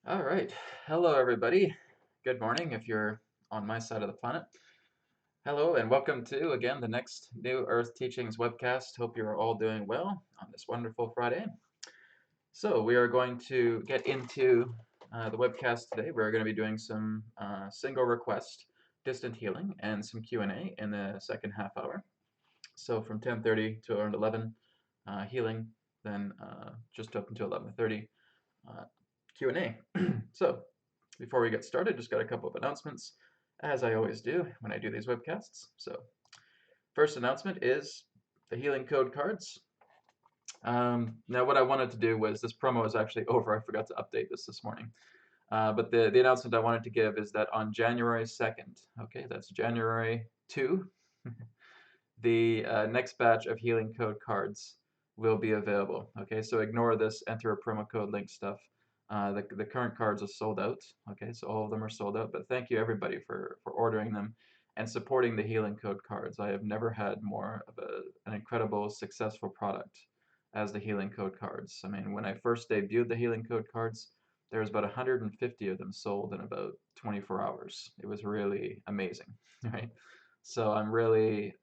All right. Hello, everybody. Good morning if you're on my side of the planet. Hello, and welcome to, again, the next New Earth Teachings webcast. Hope you're all doing well on this wonderful Friday. So we are going to get into the webcast today. We're going to be doing some single request distant healing and some Q&A in the second half hour. So from 10:30 to around 11, healing, then just up until 11:30, Q&A. So before we get started, just got a couple of announcements, as I always do when I do these webcasts. So first announcement is the healing code cards. Now what I wanted to do was, this promo is actually over. I forgot to update this morning. But the announcement I wanted to give is that on January 2nd, okay, that's January 2, the next batch of healing code cards will be available. Okay, so ignore this enter a promo code link stuff. The current cards are sold out. Okay, so all of them are sold out. But thank you everybody for ordering them and supporting the healing code cards. I have never had more of an incredible, successful product as the healing code cards. I mean, when I first debuted the healing code cards, there was about 150 of them sold in about 24 hours. It was really amazing, right? So I'm really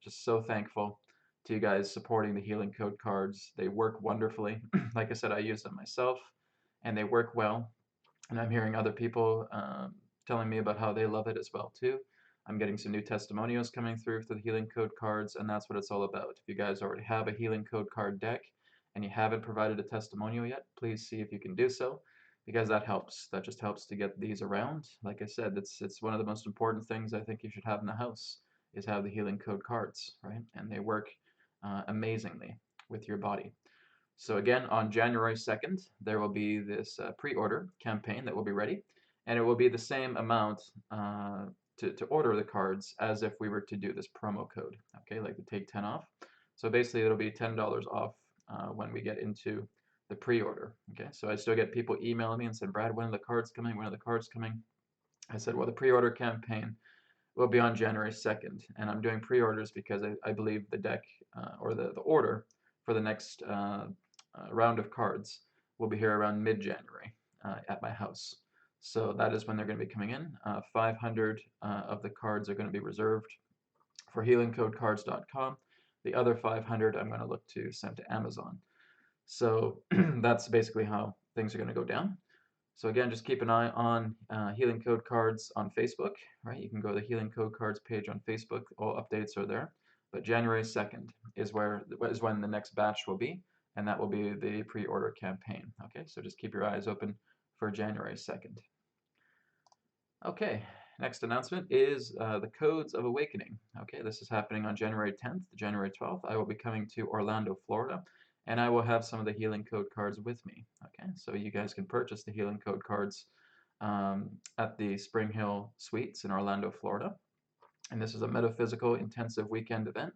just so thankful to you guys supporting the healing code cards. They work wonderfully. Like I said, I use them myself, and they work well. And I'm hearing other people telling me about how they love it as well too. I'm getting some new testimonials coming through for the healing code cards, and that's what it's all about. If you guys already have a healing code card deck and you haven't provided a testimonial yet, please see if you can do so, because that helps. That just helps to get these around. Like I said, it's one of the most important things I think you should have in the house, is have the healing code cards, right? And they work amazingly with your body. So again, on January 2nd, there will be this pre-order campaign that will be ready, and it will be the same amount to order the cards as if we were to do this promo code, okay, like the take 10 off. So basically, it'll be $10 off when we get into the pre-order, okay? So I still get people emailing me and saying, Brad, when are the cards coming? When are the cards coming? I said, well, the pre-order campaign will be on January 2nd, and I'm doing pre-orders because I believe the deck or the order for the next round of cards will be here around mid-January at my house. So that is when they're going to be coming in. 500 of the cards are going to be reserved for healingcodecards.com. The other 500 I'm going to look to send to Amazon. So that's basically how things are going to go down. So again, just keep an eye on Healing Code Cards on Facebook, right? You can go to the Healing Code Cards page on Facebook. All updates are there. But January 2nd is when the next batch will be, and that will be the pre-order campaign. Okay, so just keep your eyes open for January 2nd. Okay, next announcement is the Codes of Awakening. Okay, this is happening on January 10th to January 12th. I will be coming to Orlando, Florida, and I will have some of the healing code cards with me. Okay, so you guys can purchase the healing code cards at the Spring Hill Suites in Orlando, Florida. And this is a metaphysical intensive weekend event.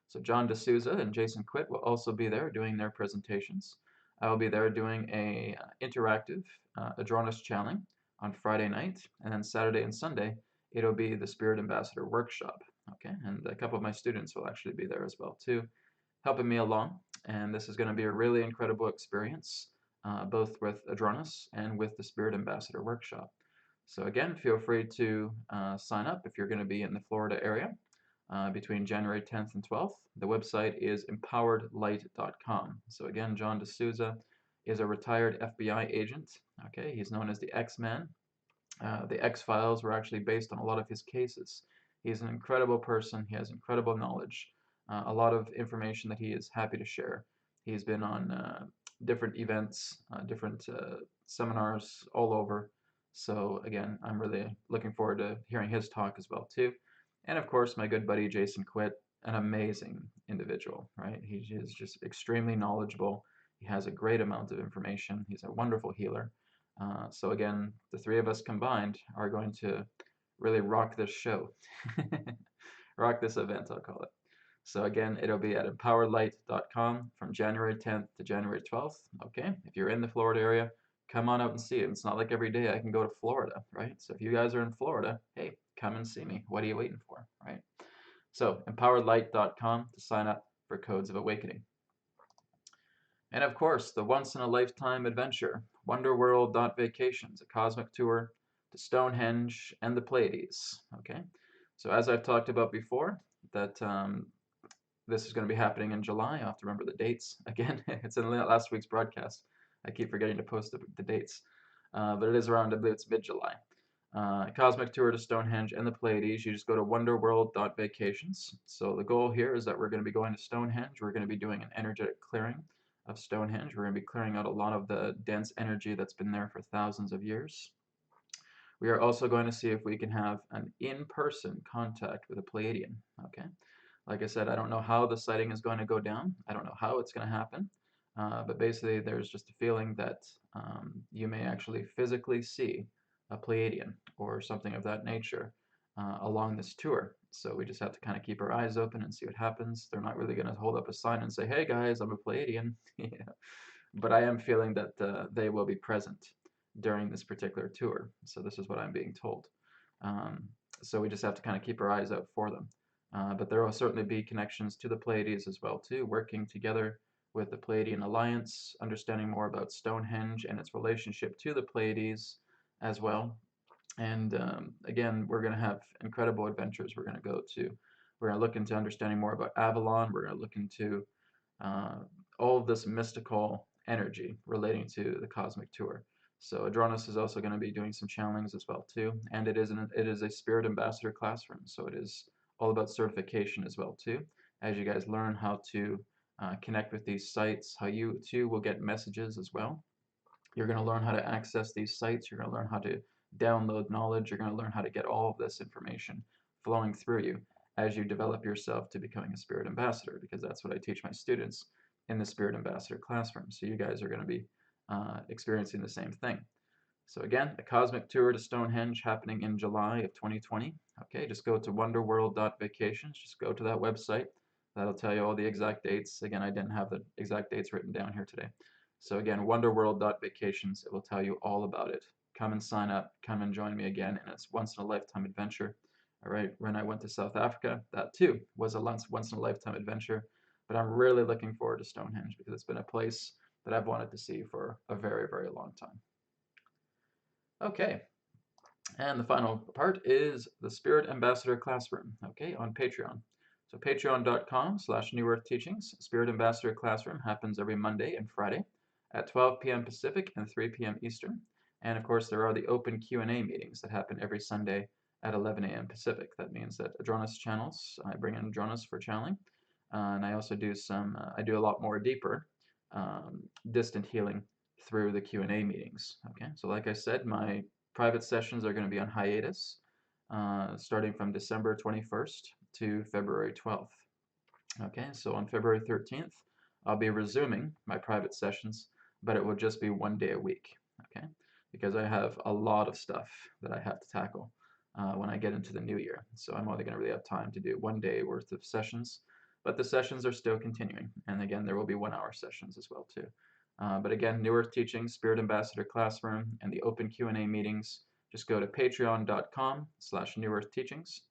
So John D'Souza and Jason Quitt will also be there doing their presentations. I will be there doing a interactive Adronis channeling on Friday night, and then Saturday and Sunday it'll be the Spirit Ambassador workshop. Okay, and a couple of my students will actually be there as well too, helping me along. And this is going to be a really incredible experience, both with Adronis and with the Spirit Ambassador workshop. So again, feel free to sign up if you're going to be in the Florida area between January 10th and 12th. The website is empoweredlight.com. So again, John D'Souza is a retired FBI agent. Okay, he's known as the X-Man. The X-Files were actually based on a lot of his cases. He's an incredible person. He has incredible knowledge, a lot of information that he is happy to share. He's been on different events, different seminars all over. So again, I'm really looking forward to hearing his talk as well too. And of course, my good buddy Jason Quitt, an amazing individual, right? He is just extremely knowledgeable. He has a great amount of information. He's a wonderful healer. So again, the three of us combined are going to really rock this show. Rock this event, I'll call it. So again, it'll be at empoweredlight.com from January 10th to January 12th. Okay, if you're in the Florida area, come on out and see it. It's not like every day I can go to Florida, right? So if you guys are in Florida, hey, come and see me. What are you waiting for, right? So empoweredlight.com to sign up for Codes of Awakening. And of course, the once-in-a-lifetime adventure. Wonderworld.vacations, a cosmic tour to Stonehenge and the Pleiades. Okay, so as I've talked about before, that this is going to be happening in July. I'll have to remember the dates. Again, it's in last week's broadcast. I keep forgetting to post the dates. But it is around, I believe it's mid-July. Cosmic tour to Stonehenge and the Pleiades. You just go to wonderworld.vacations. So the goal here is that we're going to be going to Stonehenge. We're going to be doing an energetic clearing of Stonehenge. We're going to be clearing out a lot of the dense energy that's been there for thousands of years. We are also going to see if we can have an in-person contact with a Pleiadian. Okay. Like I said, I don't know how the sighting is going to go down. I don't know how it's going to happen. But basically, there's just a feeling that you may actually physically see a Pleiadian or something of that nature along this tour. So we just have to kind of keep our eyes open and see what happens. They're not really going to hold up a sign and say, "Hey guys, I'm a Pleiadian." Yeah. But I am feeling that they will be present during this particular tour. So this is what I'm being told. So we just have to kind of keep our eyes out for them. But there will certainly be connections to the Pleiades as well too, working together with the Pleiadian Alliance, understanding more about Stonehenge and its relationship to the Pleiades as well. And again, we're going to have incredible adventures we're going to go to. We're going to look into understanding more about Avalon. We're going to look into uh, all of this mystical energy relating to the cosmic tour. So Adronis is also going to be doing some channelings as well too, and it is a spirit ambassador classroom, so it is all about certification as well too. As you guys learn how to connect with these sites, how you too will get messages as well. You're going to learn how to access these sites. You're going to learn how to download knowledge. You're going to learn how to get all of this information flowing through you as you develop yourself to becoming a spirit ambassador, because that's what I teach my students in the spirit ambassador classroom. So you guys are going to be experiencing the same thing. So again, a cosmic tour to Stonehenge happening in July of 2020. Okay, just go to wonderworld.vacations. Just go to that website. That'll tell you all the exact dates. Again, I didn't have the exact dates written down here today. So again, wonderworld.vacations. It will tell you all about it. Come and sign up. Come and join me again, and it's once in a lifetime adventure. All right, when I went to South Africa, that too was a once in a lifetime adventure. But I'm really looking forward to Stonehenge because it's been a place that I've wanted to see for a very, very long time. Okay, and the final part is the Spirit Ambassador Classroom, okay, on Patreon. So patreon.com/New Earth Teachings. Spirit Ambassador Classroom happens every Monday and Friday at 12 p.m. Pacific and 3 p.m. Eastern. And of course, there are the open Q&A meetings that happen every Sunday at 11 a.m. Pacific. That means that Adronis channels, I bring in Adronis for channeling. And I also do I do a lot more deeper distant healing through the Q&A meetings. Okay, so like I said, my private sessions are going to be on hiatus starting from December 21st to February 12th. Okay, so on February 13th, I'll be resuming my private sessions, but it will just be one day a week. Okay, because I have a lot of stuff that I have to tackle when I get into the new year. So I'm only going to really have time to do one day worth of sessions, but the sessions are still continuing. And again, there will be 1-hour sessions as well too. But again, New Earth Teachings, Spirit Ambassador Classroom, and the open Q&A meetings, just go to patreon.com/New Earth Teachings,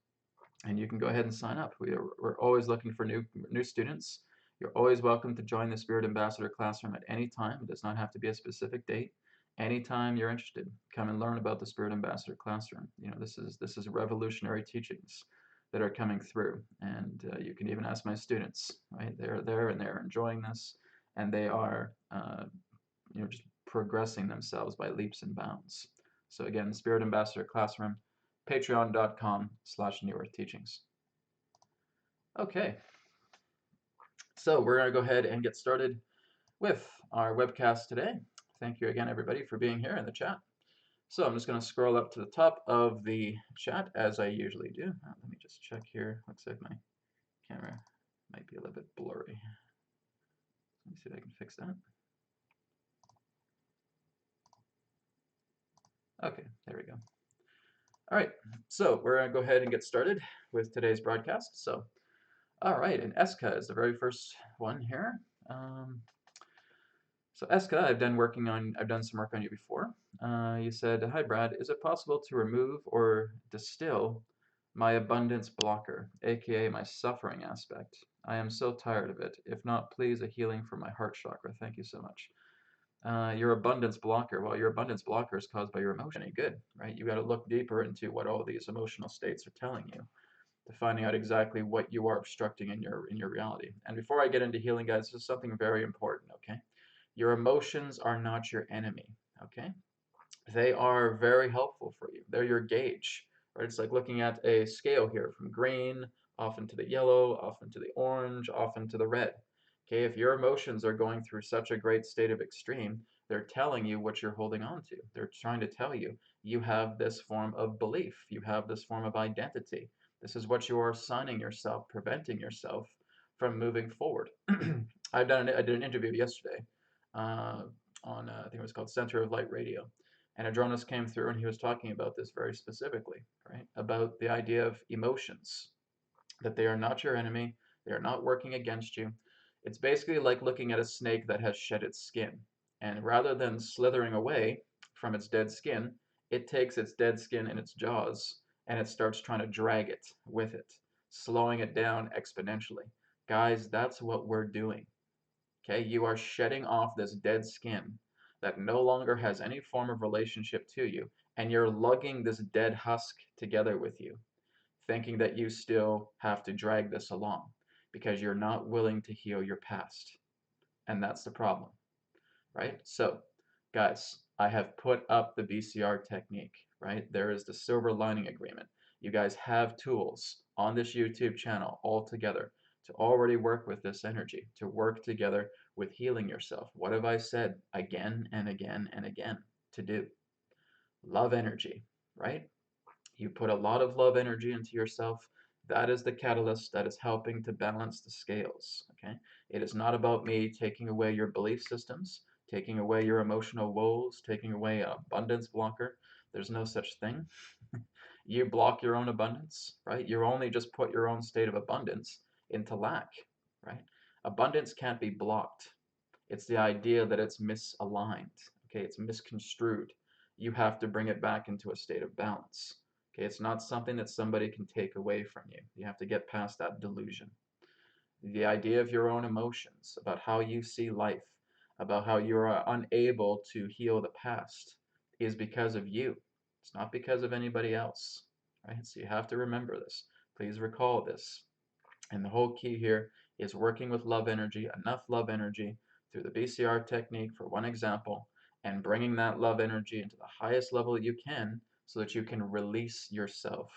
and you can go ahead and sign up. We're always looking for new students. You're always welcome to join the Spirit Ambassador Classroom at any time. It does not have to be a specific date. Anytime you're interested, come and learn about the Spirit Ambassador Classroom. You know, this is revolutionary teachings that are coming through, and you can even ask my students. Right, they're there and they're enjoying this, and they are just progressing themselves by leaps and bounds. So again, Spirit Ambassador Classroom, patreon.com/New Earth Teachings. Okay, so we're going to go ahead and get started with our webcast today. Thank you again, everybody, for being here in the chat. So I'm just going to scroll up to the top of the chat as I usually do. Let me just check here. Looks like my camera might be a little bit blurry. Let me see if I can fix that. Okay, there we go. All right, so we're going to go ahead and get started with today's broadcast. So, all right, and Eska is the very first one here. So Eska, I've done some work on you before. You said, "Hi Brad, is it possible to remove or distill my abundance blocker, aka my suffering aspect? I am so tired of it. If not, please a healing for my heart chakra. Thank you so much." Your abundance blocker. Well, your abundance blocker is caused by your emotion. Any good, right? You got to look deeper into what all these emotional states are telling you to finding out exactly what you are obstructing in your reality. And before I get into healing, guys, this is something very important. Okay, your emotions are not your enemy. Okay, they are very helpful for you. They're your gauge, right? It's like looking at a scale here from green off into the yellow, off into the orange, off into the red. Okay, if your emotions are going through such a great state of extreme, they're telling you what you're holding on to. They're trying to tell you you have this form of belief, you have this form of identity. This is what you are assigning yourself, preventing yourself from moving forward. I did an interview yesterday uh, on I think it was called Center of Light Radio, and Adronis came through and he was talking about this very specifically, right? About the idea of emotions, that they are not your enemy, they are not working against you. It's basically like looking at a snake that has shed its skin. And rather than slithering away from its dead skin, it takes its dead skin in its jaws and it starts trying to drag it with it, slowing it down exponentially. Guys, that's what we're doing. Okay, you are shedding off this dead skin that no longer has any form of relationship to you, and you're lugging this dead husk together with you, thinking that you still have to drag this along because you're not willing to heal your past. And that's the problem, right? So, guys, I have put up the BCR technique, right? There is the silver lining agreement. You guys have tools on this YouTube channel all together to already work with this energy, to work together with healing yourself. What have I said again and again and again to do? Love energy, right? You put a lot of love energy into yourself. That is the catalyst that is helping to balance the scales. Okay, it is not about me taking away your belief systems, taking away your emotional woes, taking away an abundance blocker. There's no such thing. You block your own abundance, right? You only just put your own state of abundance into lack, right? Abundance can't be blocked. It's the idea that it's misaligned. Okay, it's misconstrued. You have to bring it back into a state of balance. Okay, it's not something that somebody can take away from you. You have to get past that delusion. The idea of your own emotions, about how you see life, about how you are unable to heal the past, is because of you. It's not because of anybody else. Right? So you have to remember this. Please recall this. And the whole key here is working with love energy, enough love energy through the BCR technique, for one example, and bringing that love energy into the highest level you can so that you can release yourself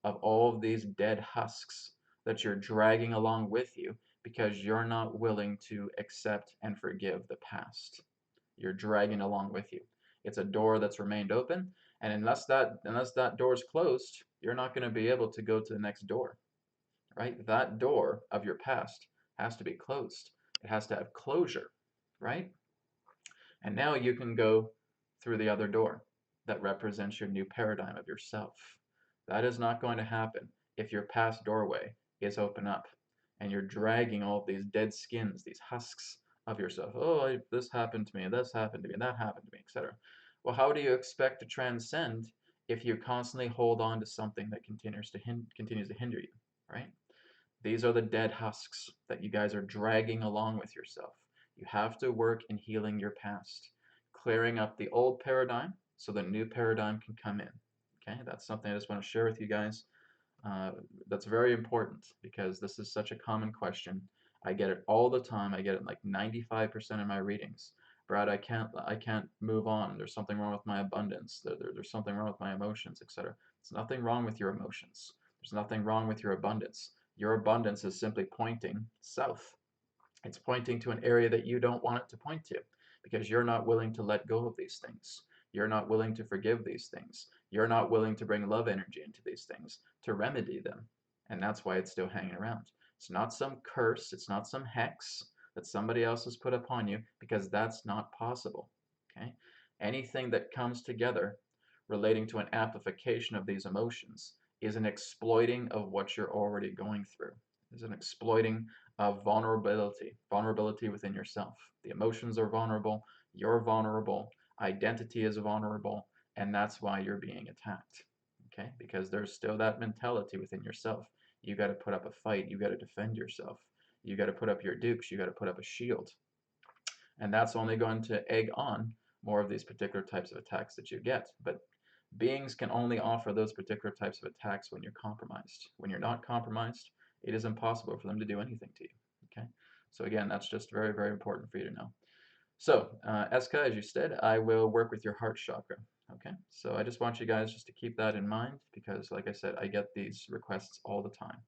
of all of these dead husks that you're dragging along with you because you're not willing to accept and forgive the past. You're dragging along with you. It's a door that's remained open, and unless that door is closed, you're not going to be able to go to the next door, right? That door of your past has to be closed. It has to have closure, right? And now you can go through the other door that represents your new paradigm of yourself. That is not going to happen if your past doorway is open up and you're dragging all these dead skins, these husks of yourself. Oh, this happened to me, this happened to me, that happened to me, etc. Well, how do you expect to transcend if you constantly hold on to something that continues to hinder you, right? These are the dead husks that you guys are dragging along with yourself. You have to work in healing your past, clearing up the old paradigm so the new paradigm can come in. Okay, that's something I just want to share with you guys. Uh, that's very important because this is such a common question. I get it all the time. I get it in like 95% of my readings. Brad, I can't move on. There's something wrong with my abundance. There's something wrong with my emotions, etc. There's nothing wrong with your emotions. There's nothing wrong with your abundance. Your abundance is simply pointing south. It's pointing to an area that you don't want it to point to because you're not willing to let go of these things. You're not willing to forgive these things. You're not willing to bring love energy into these things to remedy them. And that's why it's still hanging around. It's not some curse, it's not some hex that somebody else has put upon you because that's not possible. Okay? Anything that comes together relating to an amplification of these emotions is an exploiting of what you're already going through. Is an exploiting of vulnerability within yourself. The emotions are vulnerable, you're vulnerable, identity is vulnerable, and that's why you're being attacked. Okay? Because there's still that mentality within yourself. You got to put up a fight, you got to defend yourself. You got to put up your dukes, you got to put up a shield. And that's only going to egg on more of these particular types of attacks that you get. But beings can only offer those particular types of attacks when you're compromised. When you're not compromised, it is impossible for them to do anything to you. Okay? So again, that's just very, very important for you to know. So, Eska, as you said, I will work with your heart chakra. Okay? So I just want you guys just to keep that in mind because, like I said, I get these requests all the time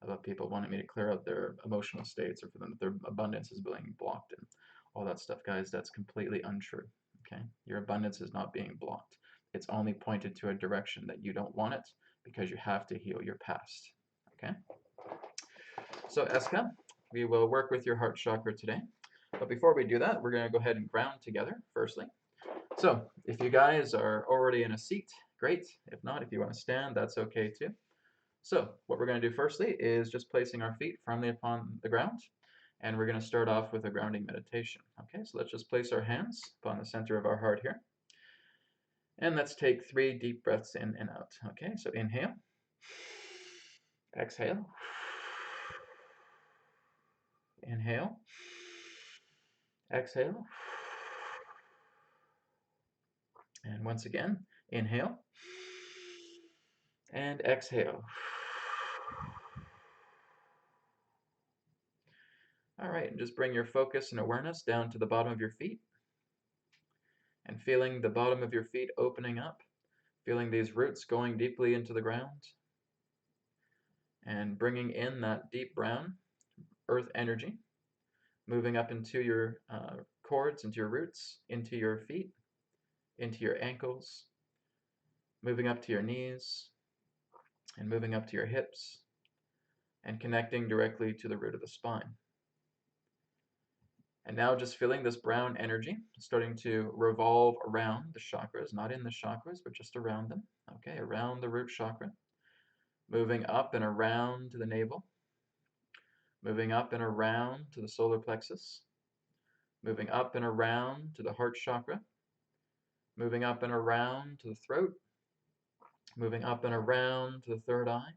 about people wanting me to clear out their emotional states or for them that their abundance is being blocked and all that stuff. Guys, that's completely untrue. Okay? Your abundance is not being blocked. It's only pointed to a direction that you don't want it because you have to heal your past. Okay? So, Eska, we will work with your heart chakra today. But before we do that, we're going to go ahead and ground together, firstly. So, if you guys are already in a seat, great. If not, if you want to stand, that's okay too. So, what we're going to do firstly is just placing our feet firmly upon the ground, and we're going to start off with a grounding meditation. Okay, so let's just place our hands upon the center of our heart here. And let's take 3 deep breaths in and out. Okay, so inhale, exhale, inhale, exhale, and once again, inhale and exhale. All right, and just bring your focus and awareness down to the bottom of your feet and feeling the bottom of your feet opening up, feeling these roots going deeply into the ground and bringing in that deep brown earth energy, moving up into your cords, into your roots, into your feet, into your ankles, moving up to your knees and moving up to your hips and connecting directly to the root of the spine. And now just feeling this brown energy starting to revolve around the chakras, not in the chakras, but just around them. Okay, around the root chakra, moving up and around to the navel, moving up and around to the solar plexus, moving up and around to the heart chakra, moving up and around to the throat, moving up and around to the third eye,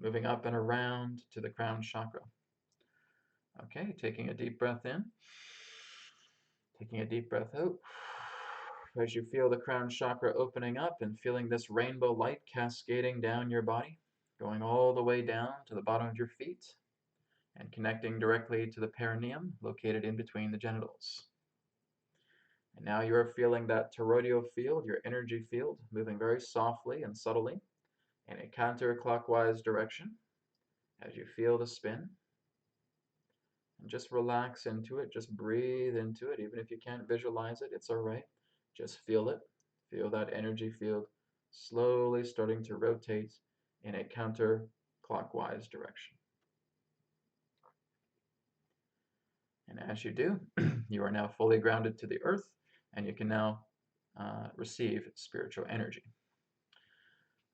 moving up and around to the crown chakra. Okay, taking a deep breath in, taking a deep breath out. As you feel the crown chakra opening up and feeling this rainbow light cascading down your body, going all the way down to the bottom of your feet and connecting directly to the perineum located in between the genitals. And now you are feeling that toroidal field, your energy field, moving very softly and subtly in a counterclockwise direction as you feel the spin. And just relax into it, just breathe into it. Even if you can't visualize it, it's all right. Just feel it. Feel that energy field slowly starting to rotate in a counterclockwise direction. And as you do, you are now fully grounded to the earth, and you can now receive spiritual energy.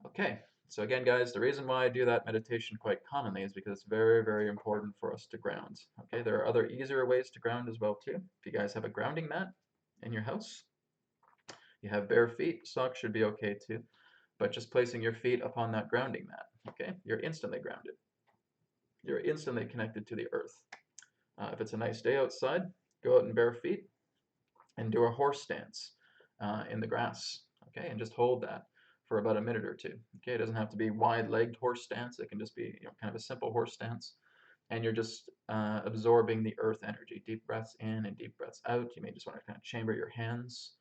Okay, so again, guys, the reason why I do that meditation quite commonly is because it's very, very important for us to ground. Okay, there are other easier ways to ground as well too. If you guys have a grounding mat in your house, you have bare feet, socks should be okay too. But just placing your feet upon that grounding mat, okay, you're instantly grounded. You're instantly connected to the earth. If it's a nice day outside, go out in bare feet and do a horse stance in the grass, okay, and just hold that for about a minute or two. Okay, it doesn't have to be wide-legged horse stance. It can just be kind of a simple horse stance, and you're just absorbing the earth energy. Deep breaths in and deep breaths out. You may just want to kind of chamber your hands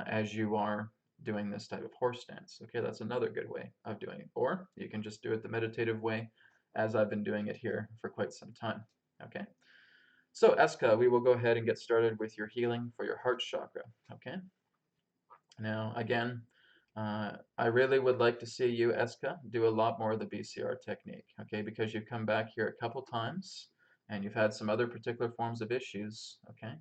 as you are doing this type of horse stance. Okay, that's another good way of doing it. Or you can just do it the meditative way, as I've been doing it here for quite some time. Okay. So, Eska, we will go ahead and get started with your healing for your heart chakra. Okay. Now, again, I really would like to see you, Eska, do a lot more of the BCR technique, okay, because you've come back here a couple times and you've had some other particular forms of issues, okay?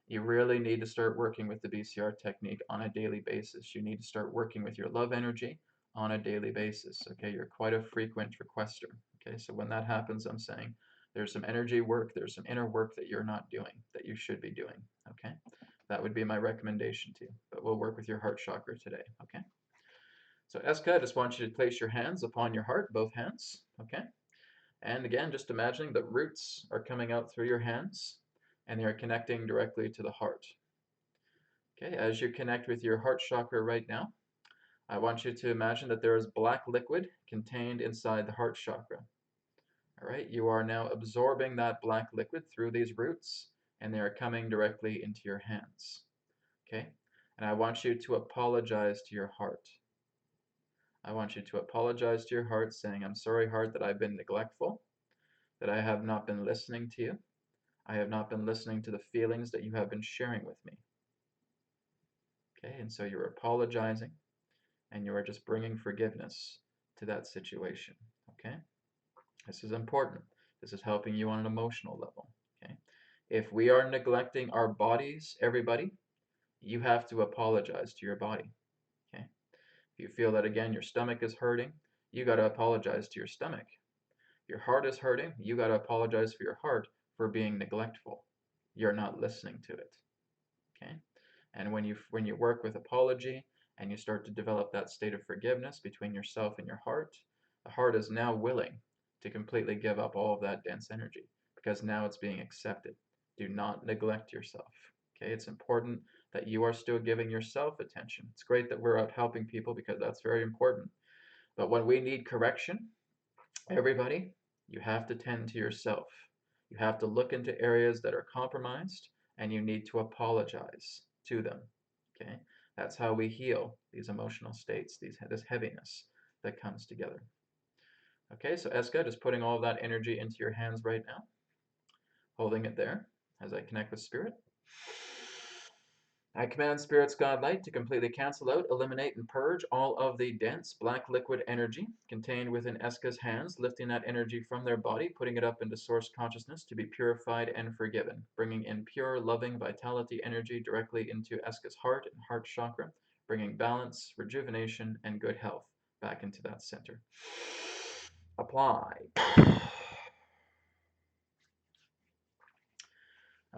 You really need to start working with the BCR technique on a daily basis. You need to start working with your love energy on a daily basis, okay? You're quite a frequent requester, okay? So when that happens, I'm saying there's some energy work, there's some inner work that you're not doing, that you should be doing, okay? That would be my recommendation to you, but we'll work with your heart chakra today, okay? So Eska, I just want you to place your hands upon your heart, both hands, okay? And again, just imagining the roots are coming out through your hands, and they are connecting directly to the heart. Okay, as you connect with your heart chakra right now, I want you to imagine that there is black liquid contained inside the heart chakra. All right, you are now absorbing that black liquid through these roots, and they are coming directly into your hands. Okay, and I want you to apologize to your heart. I want you to apologize to your heart, saying, I'm sorry, heart, that I've been neglectful, that I have not been listening to you. I have not been listening to the feelings that you have been sharing with me. Okay, and so you're apologizing, and you are just bringing forgiveness to that situation. Okay, this is important. This is helping you on an emotional level. Okay, if we are neglecting our bodies, everybody, you have to apologize to your body. Okay, if you feel that again, your stomach is hurting, you got to apologize to your stomach. Your heart is hurting, you got to apologize for your heart for being neglectful. You're not listening to it. Okay, and when you work with apology and you start to develop that state of forgiveness between yourself and your heart, the heart is now willing to completely give up all of that dense energy because now it's being accepted. Do not neglect yourself. Okay, it's important that you are still giving yourself attention. It's great that we're out helping people because that's very important. But when we need correction, everybody, you have to tend to yourself. You have to look into areas that are compromised and you need to apologize to them. Okay? That's how we heal these emotional states, this heaviness that comes together. Okay, so Eska, just putting all of that energy into your hands right now, holding it there as I connect with Spirit. I command Spirit's God Light to completely cancel out, eliminate, and purge all of the dense black liquid energy contained within Eska's hands, lifting that energy from their body, putting it up into source consciousness to be purified and forgiven, bringing in pure, loving, vitality energy directly into Eska's heart and heart chakra, bringing balance, rejuvenation, and good health back into that center. Apply.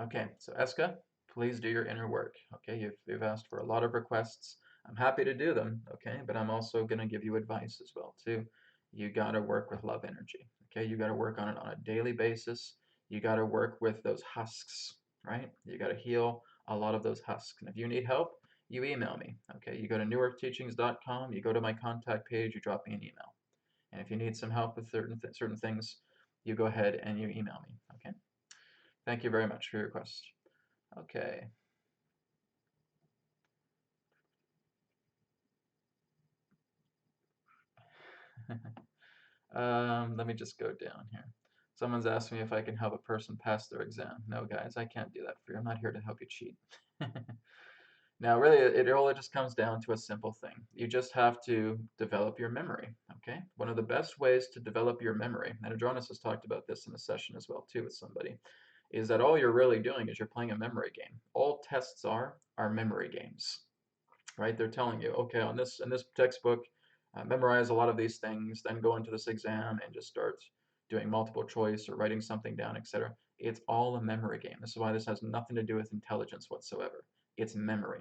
Okay, so Eska, please do your inner work. Okay, you've asked for a lot of requests. I'm happy to do them, okay, but I'm also going to give you advice as well, too. You got to work with love energy, okay? You got to work on it on a daily basis. You got to work with those husks, right? You got to heal a lot of those husks. And if you need help, you email me, okay? You go to newearthteachings.com, you go to my contact page, you drop me an email. And if you need some help with certain things, you go ahead and you email me, okay? Thank you very much for your request. Okay. Let me just go down here. Someone's asked me if I can help a person pass their exam. No, guys, I can't do that for you. I'm not here to help you cheat. Now, really, it all just comes down to a simple thing. You just have to develop your memory, okay? One of the best ways to develop your memory, and Adronis has talked about this in a session as well, too, with somebody, is that all you're really doing is you're playing a memory game. All tests are memory games, right? They're telling you, okay, in this textbook, memorize a lot of these things, then go into this exam and just start doing multiple choice or writing something down, etc. It's all a memory game. This is why this has nothing to do with intelligence whatsoever. It's memory,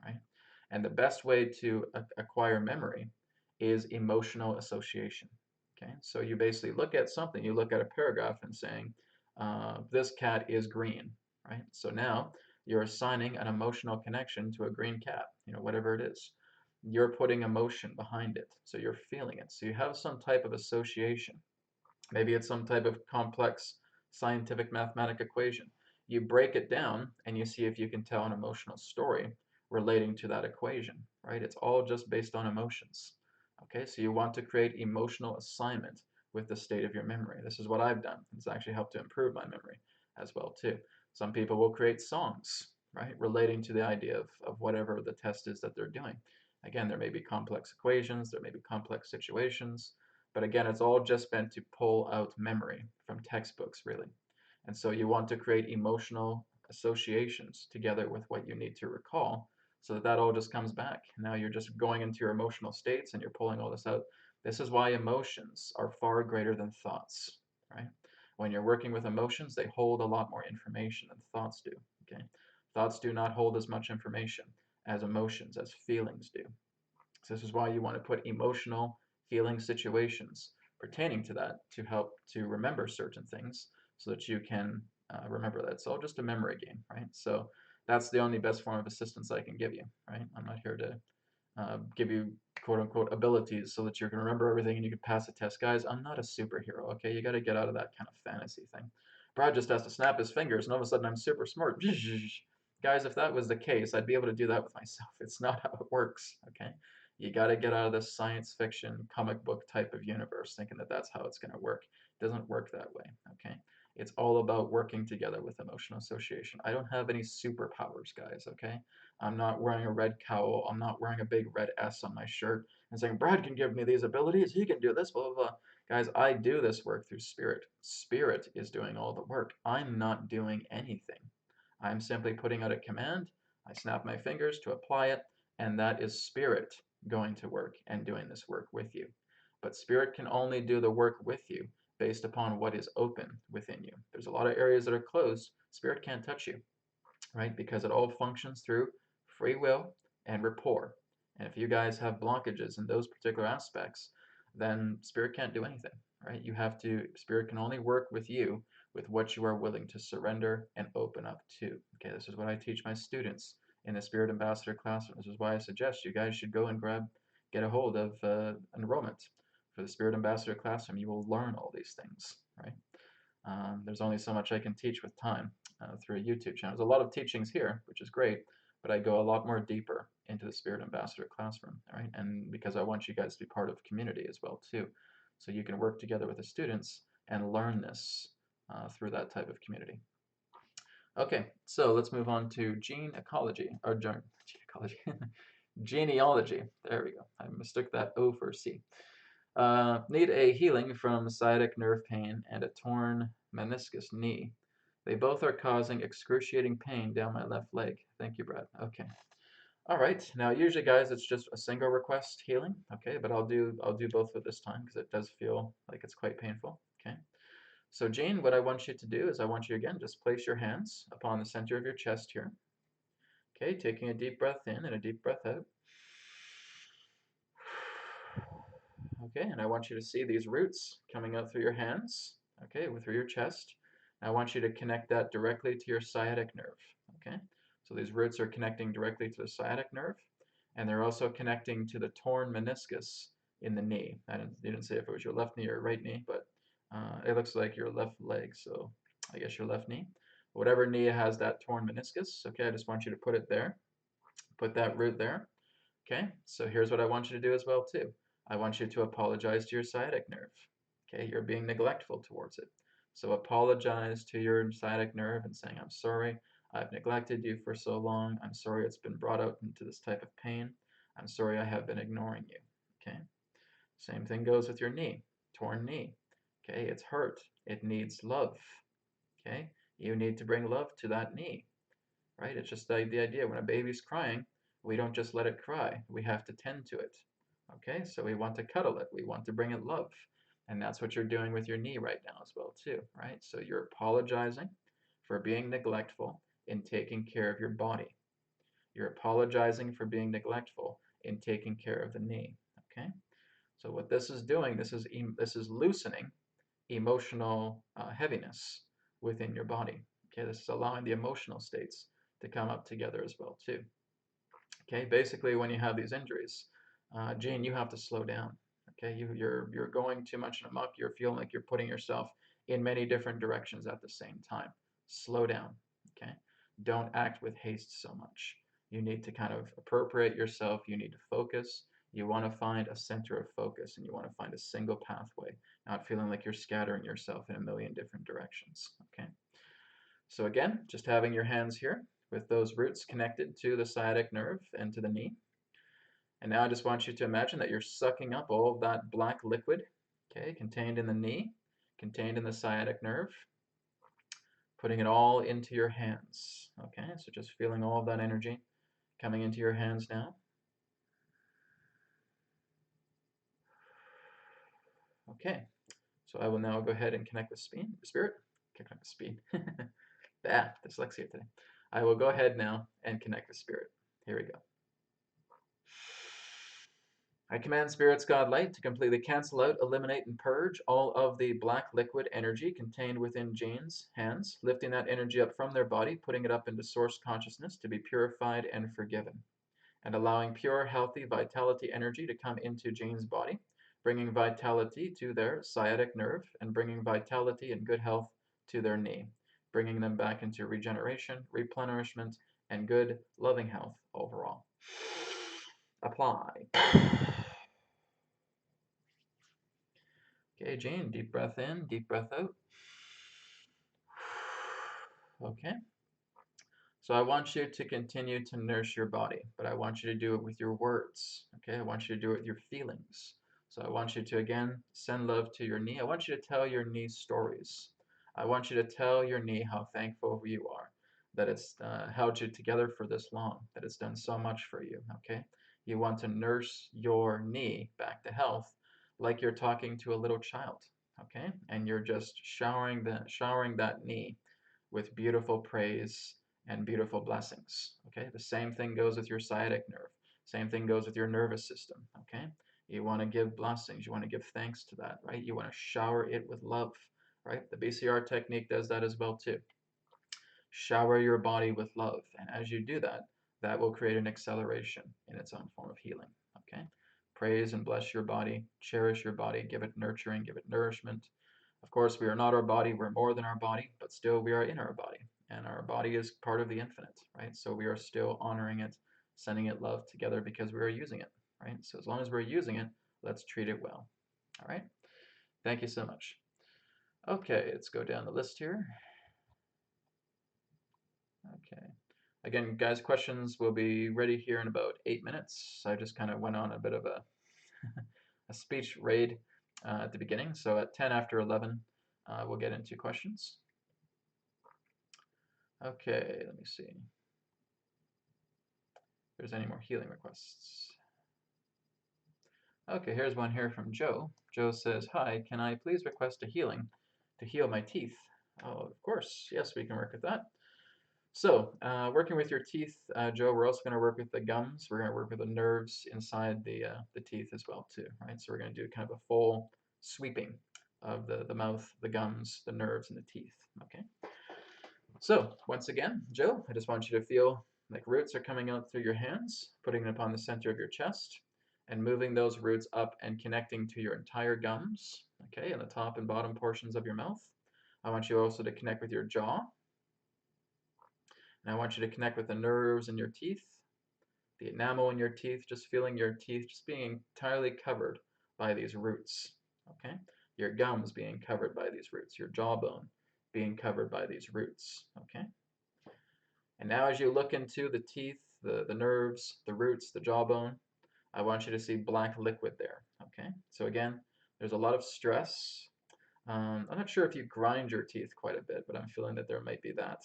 right? And the best way to acquire memory is emotional association. Okay, so you basically look at something, you look at a paragraph and saying, this cat is green, right? So now you're assigning an emotional connection to a green cat, whatever it is. You're putting emotion behind it, so you're feeling it. So you have some type of association. Maybe it's some type of complex scientific mathematic equation. You break it down and you see if you can tell an emotional story relating to that equation, right? It's all just based on emotions. Okay, so you want to create emotional assignment with the state of your memory. This is what I've done. It's actually helped to improve my memory as well too. Some people will create songs, right, relating to the idea of whatever the test is that they're doing. Again, there may be complex equations, there may be complex situations, but again, it's all just meant to pull out memory from textbooks, really. And so you want to create emotional associations together with what you need to recall so that that all just comes back. Now you're just going into your emotional states and you're pulling all this out. This is why emotions are far greater than thoughts, right? When you're working with emotions, they hold a lot more information than thoughts do, okay? Thoughts do not hold as much information as emotions, as feelings do. So this is why you want to put emotional healing situations pertaining to that to help to remember certain things so that you can Remember that it's all just a memory game, right? So that's the only best form of assistance I can give you, right? I'm not here to give you quote unquote abilities so that you can remember everything and you can pass a test. Guys, I'm not a superhero, okay? You got to get out of that kind of fantasy thing. Brad just has to snap his fingers and all of a sudden I'm super smart. Guys, if that was the case, I'd be able to do that with myself. It's not how it works, okay? You got to get out of this science fiction comic book type of universe thinking that that's how it's going to work. It doesn't work that way, okay? It's all about working together with emotional association. I don't have any superpowers, guys, okay? I'm not wearing a red cowl. I'm not wearing a big red S on my shirt and saying, Brad can give me these abilities. He can do this, blah, blah, blah. Guys, I do this work through spirit. Spirit is doing all the work. I'm not doing anything. I'm simply putting out a command. I snap my fingers to apply it, and that is spirit going to work and doing this work with you. But spirit can only do the work with you based upon what is open within you. There's a lot of areas that are closed. Spirit can't touch you, right? Because it all functions through free will and rapport. And if you guys have blockages in those particular aspects, then spirit can't do anything, right? Spirit can only work with you with what you are willing to surrender and open up to. Okay, this is what I teach my students in the Spirit Ambassador classroom. This is why I suggest you guys should go and get a hold of enrollment for the Spirit Ambassador classroom. You will learn all these things, right? There's only so much I can teach with time through a YouTube channel. There's a lot of teachings here, which is great, but I go a lot more deeper into the Spirit Ambassador classroom, right? And because I want you guys to be part of community as well too, so you can work together with the students and learn this through that type of community. Okay, so let's move on to gene ecology, or gene ecology, genealogy. There we go. I mistook that O for C. Need a healing from sciatic nerve pain and a torn meniscus knee. They both are causing excruciating pain down my left leg. Thank you, Brad. Okay. All right. Now, usually, guys, it's just a single request healing. Okay, but I'll do both at this time because it does feel like it's quite painful. Okay. So, Jane, what I want you to do is I want you again just place your hands upon the center of your chest here. Okay, taking a deep breath in and a deep breath out. Okay, and I want you to see these roots coming out through your hands, okay, through your chest. I want you to connect that directly to your sciatic nerve, okay? So these roots are connecting directly to the sciatic nerve, and they're also connecting to the torn meniscus in the knee. Didn't say if it was your left knee or right knee, but it looks like your left leg, so I guess your left knee. Whatever knee has that torn meniscus, okay, I just want you to put it there, put that root there. Okay, so here's what I want you to do as well too. I want you to apologize to your sciatic nerve. Okay, you're being neglectful towards it. So apologize to your sciatic nerve and saying, I'm sorry, I've neglected you for so long. I'm sorry it's been brought out into this type of pain. I'm sorry I have been ignoring you. Okay, same thing goes with your knee, torn knee. Okay, it's hurt. It needs love. Okay, you need to bring love to that knee, right? It's just the idea when a baby's crying, we don't just let it cry. We have to tend to it. Okay, so we want to cuddle it. We want to bring it love. And that's what you're doing with your knee right now as well too, right? So you're apologizing for being neglectful in taking care of your body. You're apologizing for being neglectful in taking care of the knee, okay? So what this is doing, this is loosening emotional heaviness within your body. Okay, this is allowing the emotional states to come up together as well too. Okay, basically when you have these injuries, Gene, you have to slow down. Okay, you're going too much in amok. You're feeling like you're putting yourself in many different directions at the same time. Slow down. Okay, don't act with haste so much. You need to kind of appropriate yourself. You need to focus. You want to find a center of focus and you want to find a single pathway, not feeling like you're scattering yourself in a million different directions. Okay, so again, just having your hands here with those roots connected to the sciatic nerve and to the knee. And now I just want you to imagine that you're sucking up all of that black liquid, okay, contained in the knee, contained in the sciatic nerve, putting it all into your hands. Okay, so just feeling all of that energy coming into your hands now. Okay, so I will now go ahead and connect with spirit. Connect with speed. Dyslexia today. I will go ahead now and connect with spirit. Here we go. I command Spirit's God Light to completely cancel out, eliminate, and purge all of the black liquid energy contained within Jane's hands, lifting that energy up from their body, putting it up into source consciousness to be purified and forgiven, and allowing pure, healthy vitality energy to come into Jane's body, bringing vitality to their sciatic nerve and bringing vitality and good health to their knee, bringing them back into regeneration, replenishment, and good, loving health overall. Apply. Okay, Jane, deep breath in, deep breath out. Okay. So I want you to continue to nurse your body, but I want you to do it with your words. Okay, I want you to do it with your feelings. So I want you to again send love to your knee. I want you to tell your knee stories. I want you to tell your knee how thankful you are that it's held you together for this long, that it's done so much for you. Okay, you want to nurse your knee back to health, like you're talking to a little child. Okay, and you're just showering that knee with beautiful praise and beautiful blessings. Okay, the same thing goes with your sciatic nerve. Same thing goes with your nervous system. Okay, you want to give blessings. You want to give thanks to that, right? You want to shower it with love, right? The BCR technique does that as well too. Shower your body with love, and as you do that, that will create an acceleration in its own form of healing. Okay, praise and bless your body, cherish your body, give it nurturing, give it nourishment. Of course, we are not our body, we're more than our body, but still we are in our body. And our body is part of the infinite, right? So we are still honoring it, sending it love together because we are using it, right? So as long as we're using it, let's treat it well. All right? Thank you so much. Okay, let's go down the list here. Okay. Again, guys, questions will be ready here in about 8 minutes. I just kind of went on a bit of a, a speech raid at the beginning. So at 10 after 11, we'll get into questions. Okay, let me see if there's any more healing requests. Okay, here's one here from Joe. Joe says, hi, can I please request a healing to heal my teeth? Oh, of course. Yes, we can work with that. So, working with your teeth, Joe, we're also going to work with the gums. We're going to work with the nerves inside the teeth as well, too, right? So we're going to do kind of a full sweeping of the mouth, the gums, the nerves, and the teeth, okay? So, once again, Joe, I just want you to feel like roots are coming out through your hands, putting them upon the center of your chest, and moving those roots up and connecting to your entire gums, okay, and the top and bottom portions of your mouth. I want you also to connect with your jaw, and I want you to connect with the nerves in your teeth, the enamel in your teeth, just feeling your teeth just being entirely covered by these roots, okay? Your gums being covered by these roots, your jawbone being covered by these roots, okay? And now as you look into the teeth, the nerves, the roots, the jawbone, I want you to see black liquid there, okay? So again, there's a lot of stress. I'm not sure if you grind your teeth quite a bit, but I'm feeling that there might be that.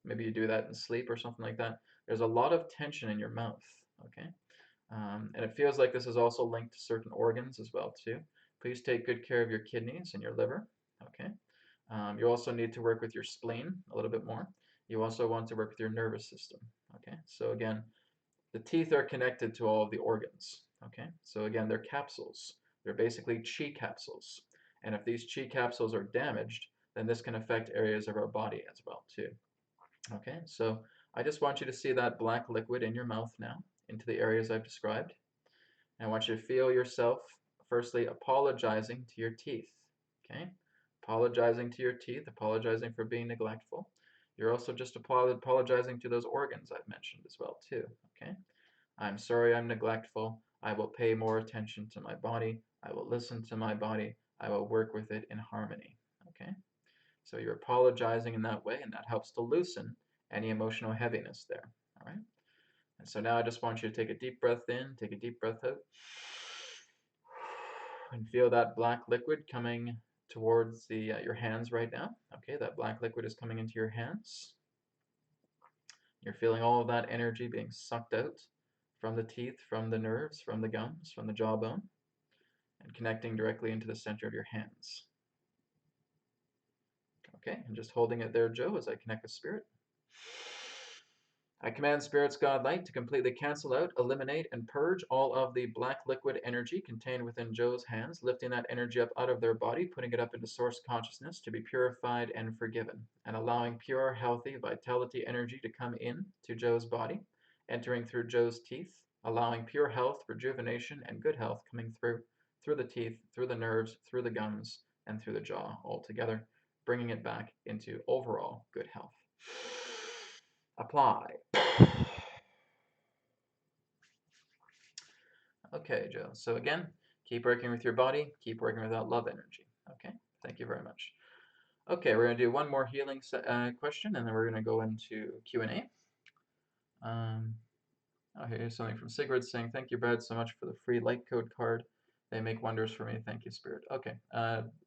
Maybe you do that in sleep or something like that. There's a lot of tension in your mouth, okay? And it feels like this is also linked to certain organs as well too. Please take good care of your kidneys and your liver, okay? You also need to work with your spleen a little bit more. You also want to work with your nervous system, okay? So again, the teeth are connected to all of the organs, okay? So again, they're capsules. They're basically chi capsules. And if these chi capsules are damaged, then this can affect areas of our body as well too. Okay, so I just want you to see that black liquid in your mouth now into the areas I've described. And I want you to feel yourself firstly apologizing to your teeth, okay? Apologizing to your teeth, apologizing for being neglectful. You're also just apologizing to those organs I've mentioned as well too, okay? I'm sorry I'm neglectful. I will pay more attention to my body. I will listen to my body. I will work with it in harmony, okay? So you're apologizing in that way, and that helps to loosen any emotional heaviness there, all right? And so now I just want you to take a deep breath in, take a deep breath out, and feel that black liquid coming towards your hands right now. Okay, that black liquid is coming into your hands. You're feeling all of that energy being sucked out from the teeth, from the nerves, from the gums, from the jawbone, and connecting directly into the center of your hands. Okay, and just holding it there, Joe, as I connect with spirit. I command Spirit's God Light to completely cancel out, eliminate, and purge all of the black liquid energy contained within Joe's hands, lifting that energy up out of their body, putting it up into source consciousness to be purified and forgiven, and allowing pure, healthy, vitality energy to come in to Joe's body, entering through Joe's teeth, allowing pure health, rejuvenation, and good health coming through the teeth, through the nerves, through the gums, and through the jaw altogether, bringing it back into overall good health. Apply. Okay, Joe. So again, keep working with your body, keep working with that love energy. Okay, thank you very much. Okay, we're going to do one more healing question, and then we're going to go into Q&A. Oh, here's something from Sigrid saying, thank you, Brad, so much for the free light code card. They make wonders for me. Thank you, Spirit. Okay,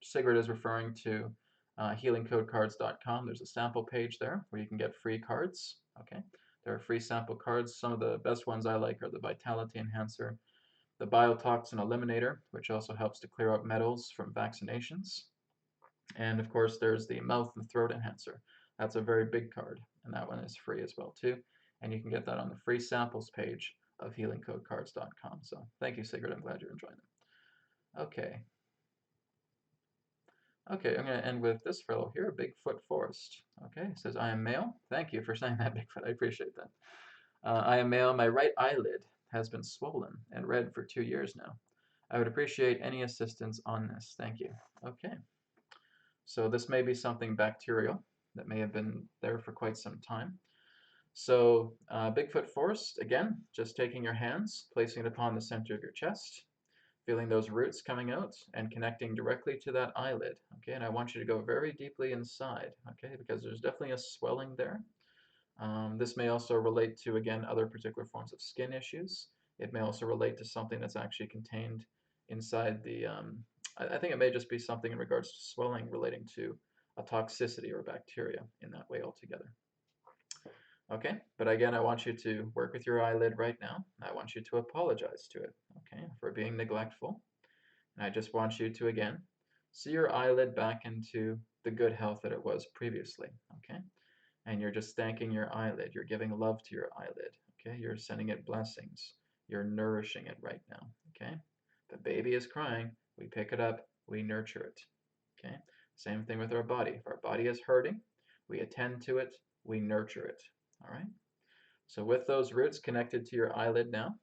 Sigrid is referring to healingcodecards.com. There's a sample page there where you can get free cards. Okay, there are free sample cards. Some of the best ones I like are the Vitality Enhancer, the Biotoxin Eliminator, which also helps to clear out metals from vaccinations. And of course, there's the Mouth and Throat Enhancer. That's a very big card, and that one is free as well too. And you can get that on the free samples page of healingcodecards.com. So thank you, Sigrid. I'm glad you're enjoying them. Okay. Okay, I'm going to end with this fellow here, Bigfoot Forest. Okay, it says, I am male. Thank you for saying that, Bigfoot. I appreciate that. I am male. My right eyelid has been swollen and red for 2 years now. I would appreciate any assistance on this. Thank you. Okay. So this may be something bacterial that may have been there for quite some time. So Bigfoot Forest, again, just taking your hands, placing it upon the center of your chest, feeling those roots coming out and connecting directly to that eyelid. Okay, and I want you to go very deeply inside, okay, because there's definitely a swelling there. This may also relate to, again, other particular forms of skin issues. It may also relate to something that's actually contained inside the, I think it may just be something in regards to swelling relating to a toxicity or bacteria in that way altogether. Okay, but again, I want you to work with your eyelid right now. I want you to apologize to it, okay, for being neglectful. And I just want you to, again, see your eyelid back into the good health that it was previously, okay? And you're just thanking your eyelid. You're giving love to your eyelid, okay? You're sending it blessings. You're nourishing it right now, okay? The baby is crying. We pick it up. We nurture it, okay? Same thing with our body. If our body is hurting, we attend to it. We nurture it, all right? So with those roots connected to your eyelid now,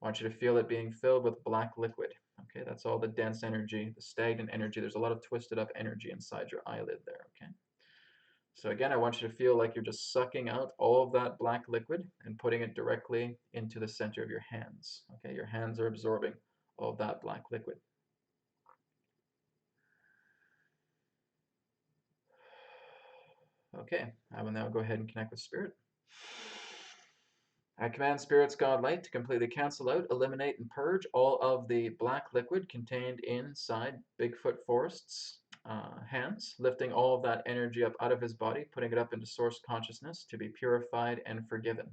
I want you to feel it being filled with black liquid. Okay, that's all the dense energy, the stagnant energy. There's a lot of twisted up energy inside your eyelid there, okay? So again, I want you to feel like you're just sucking out all of that black liquid and putting it directly into the center of your hands. Okay, your hands are absorbing all of that black liquid. Okay, I will now go ahead and connect with Spirit. I command Spirit's God Light to completely cancel out, eliminate, and purge all of the black liquid contained inside Bigfoot Forest's hands, lifting all of that energy up out of his body, putting it up into source consciousness to be purified and forgiven,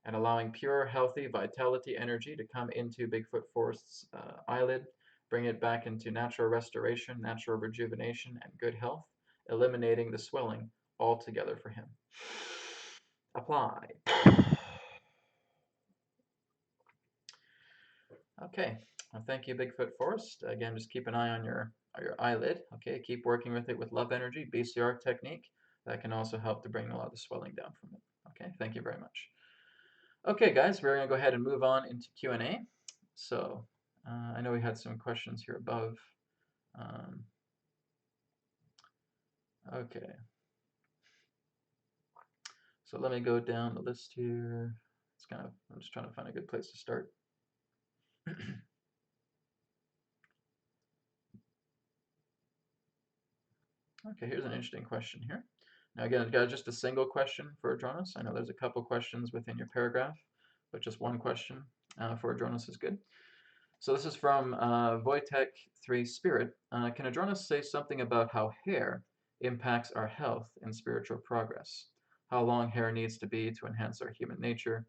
and allowing pure, healthy, vitality energy to come into Bigfoot Forest's eyelid, bring it back into natural restoration, natural rejuvenation, and good health, eliminating the swelling altogether for him. Apply. Okay, well, thank you, Bigfoot Forest. Again, just keep an eye on your eyelid. Okay, keep working with it with love energy, BCR technique. That can also help to bring a lot of the swelling down from it. Okay, thank you very much. Okay, guys, we're going to go ahead and move on into Q&A. So I know we had some questions here above. Okay. So let me go down the list here. I'm just trying to find a good place to start. Okay, here's an interesting question here. Now again, I've got just a single question for Adronis. I know there's a couple questions within your paragraph, but just one question for Adronis is good. So this is from Wojtek3 Spirit. Can Adronis say something about how hair impacts our health and spiritual progress? How long hair needs to be to enhance our human nature?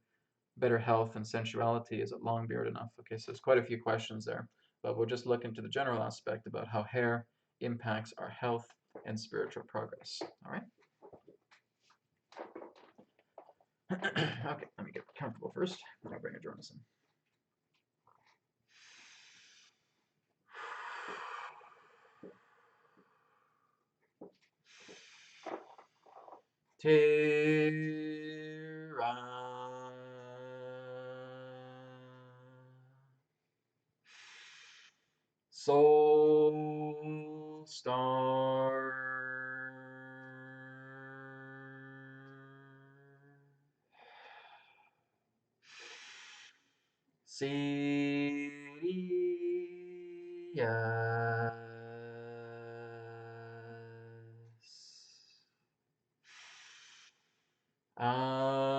Better health and sensuality, is it long beard enough? Okay, so there's quite a few questions there, but we'll just look into the general aspect about how hair impacts our health and spiritual progress. All right. Okay, let me get comfortable first. I'll bring Adronis in. Soul Star. Sirius. Adronis.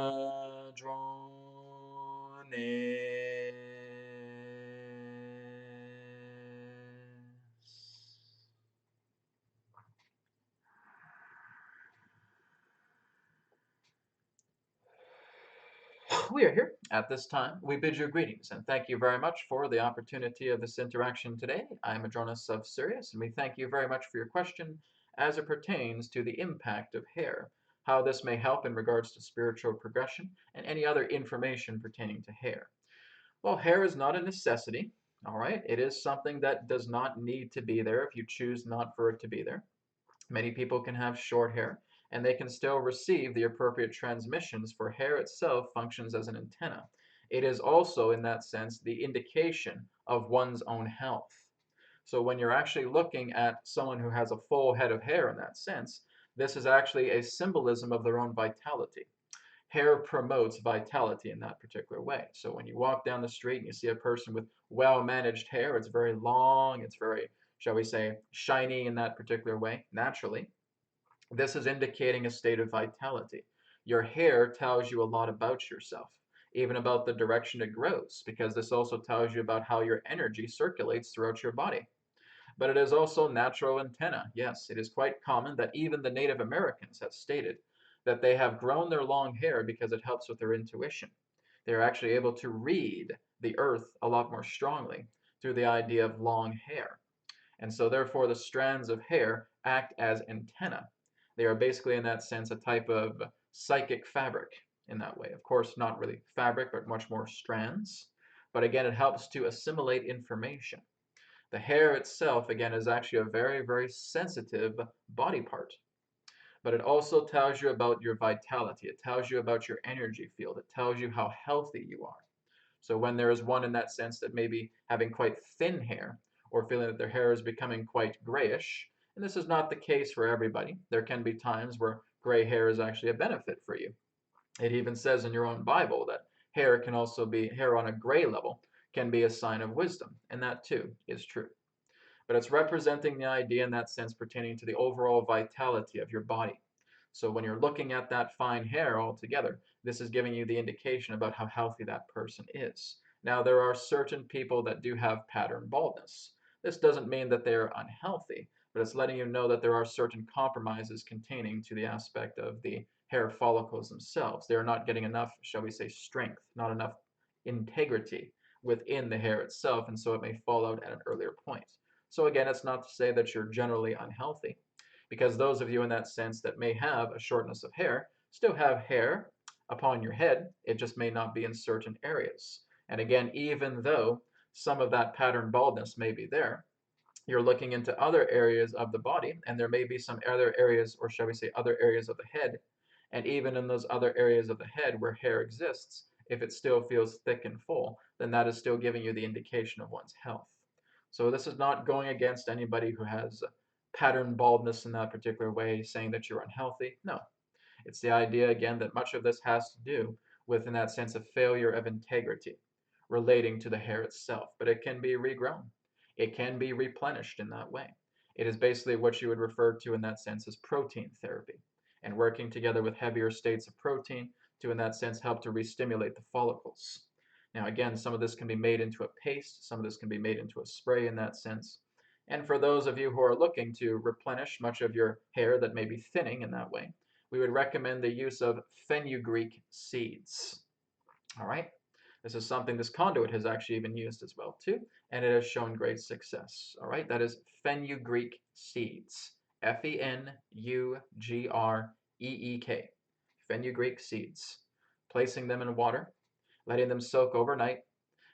We are here at this time. We bid you greetings and thank you very much for the opportunity of this interaction today. I'm Adronis of Sirius, and we thank you very much for your question as it pertains to the impact of hair, how this may help in regards to spiritual progression, and any other information pertaining to hair. Well, hair is not a necessity, all right? It is something that does not need to be there if you choose not for it to be there. Many people can have short hair, and they can still receive the appropriate transmissions, for hair itself functions as an antenna. It is also, in that sense, the indication of one's own health. So when you're actually looking at someone who has a full head of hair in that sense, this is actually a symbolism of their own vitality. Hair promotes vitality in that particular way. So when you walk down the street and you see a person with well-managed hair, it's very long, it's very, shall we say, shiny in that particular way, naturally. This is indicating a state of vitality. Your hair tells you a lot about yourself, even about the direction it grows, because this also tells you about how your energy circulates throughout your body. But it is also natural antenna. Yes, it is quite common that even the Native Americans have stated that they have grown their long hair because it helps with their intuition. They're actually able to read the earth a lot more strongly through the idea of long hair. And so therefore the strands of hair act as antenna. They are basically, in that sense, a type of psychic fabric in that way. Of course, not really fabric, but much more strands. But again, it helps to assimilate information. The hair itself, again, is actually a very, very sensitive body part. But it also tells you about your vitality. It tells you about your energy field. It tells you how healthy you are. So when there is one in that sense that may be having quite thin hair, or feeling that their hair is becoming quite grayish, and this is not the case for everybody. There can be times where gray hair is actually a benefit for you. It even says in your own Bible that hair can also be, hair on a gray level can be a sign of wisdom, and that too is true. But it's representing the idea in that sense pertaining to the overall vitality of your body. So when you're looking at that fine hair altogether, this is giving you the indication about how healthy that person is. Now, there are certain people that do have pattern baldness. This doesn't mean that they're unhealthy, but it's letting you know that there are certain compromises containing to the aspect of the hair follicles themselves. They are not getting enough, shall we say, strength, not enough integrity within the hair itself, and so it may fall out at an earlier point. So again, it's not to say that you're generally unhealthy, because those of you in that sense that may have a shortness of hair still have hair upon your head. It just may not be in certain areas. And again, even though some of that pattern baldness may be there, you're looking into other areas of the body, and there may be some other areas, or shall we say, other areas of the head. And even in those other areas of the head where hair exists, if it still feels thick and full, then that is still giving you the indication of one's health. So this is not going against anybody who has pattern baldness in that particular way, saying that you're unhealthy. No, it's the idea, again, that much of this has to do with, in that sense, a failure of integrity relating to the hair itself. But it can be regrown. It can be replenished in that way. It is basically what you would refer to in that sense as protein therapy, and working together with heavier states of protein to, in that sense, help to re-stimulate the follicles. Now, again, some of this can be made into a paste, some of this can be made into a spray in that sense. And for those of you who are looking to replenish much of your hair that may be thinning in that way, we would recommend the use of fenugreek seeds. All right. This is something this conduit has actually even used as well too, and it has shown great success. All right, that is fenugreek seeds. Fenugreek. Fenugreek seeds. placing them in water, letting them soak overnight,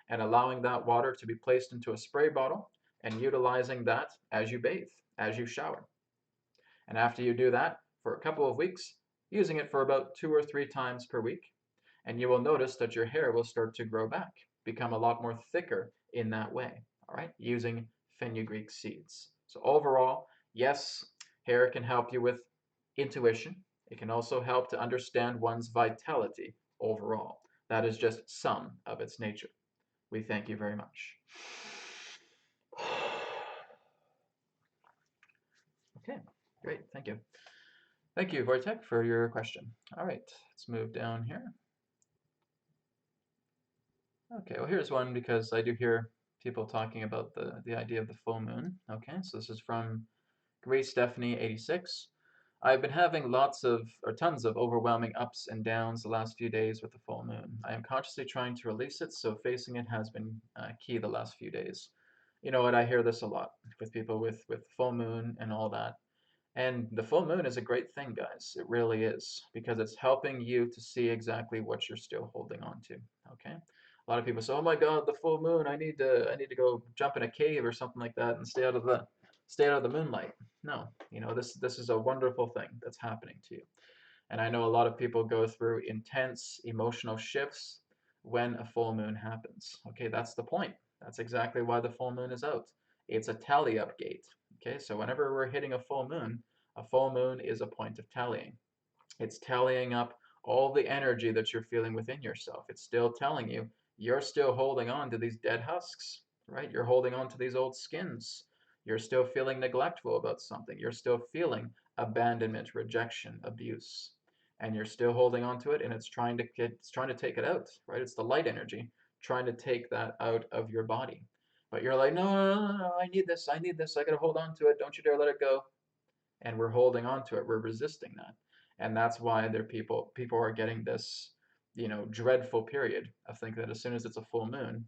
and allowing that water to be placed into a spray bottle and utilizing that as you bathe, as you shower. And after you do that for a couple of weeks, using it for about 2 or 3 times per week, and you will notice that your hair will start to grow back, become a lot more thicker in that way, all right, using fenugreek seeds. So overall, yes, hair can help you with intuition. It can also help to understand one's vitality overall. That is just some of its nature. We thank you very much. Okay, great, thank you. Thank you, Wojtek, for your question. All right, let's move down here. Okay, well here's one because I do hear people talking about the idea of the full moon. Okay, so this is from Grace Stephanie 86. I've been having tons of overwhelming ups and downs the last few days with the full moon. I am consciously trying to release it, so facing it has been key the last few days. You know what, I hear this a lot with people with full moon and all that. And the full moon is a great thing, guys. It really is, because it's helping you to see exactly what you're still holding on to. Okay? A lot of people say, "Oh my God, the full moon! I need to go jump in a cave or something like that and stay out of the moonlight." No, this is a wonderful thing that's happening to you. And I know a lot of people go through intense emotional shifts when a full moon happens. Okay, that's the point. That's exactly why the full moon is out. It's a tally up gate. Okay, so whenever we're hitting a full moon is a point of tallying. It's tallying up all the energy that you're feeling within yourself. It's still telling you you're still holding on to these dead husks, right? You're holding on to these old skins. You're still feeling neglectful about something. You're still feeling abandonment, rejection, abuse. And you're still holding on to it, and it's trying to take it out, right? It's the light energy trying to take that out of your body. But you're like, no, no, no, no, I need this, I gotta hold on to it, don't you dare let it go. And we're holding on to it, we're resisting that. And that's why people are getting this, dreadful period of thinking that as soon as it's a full moon,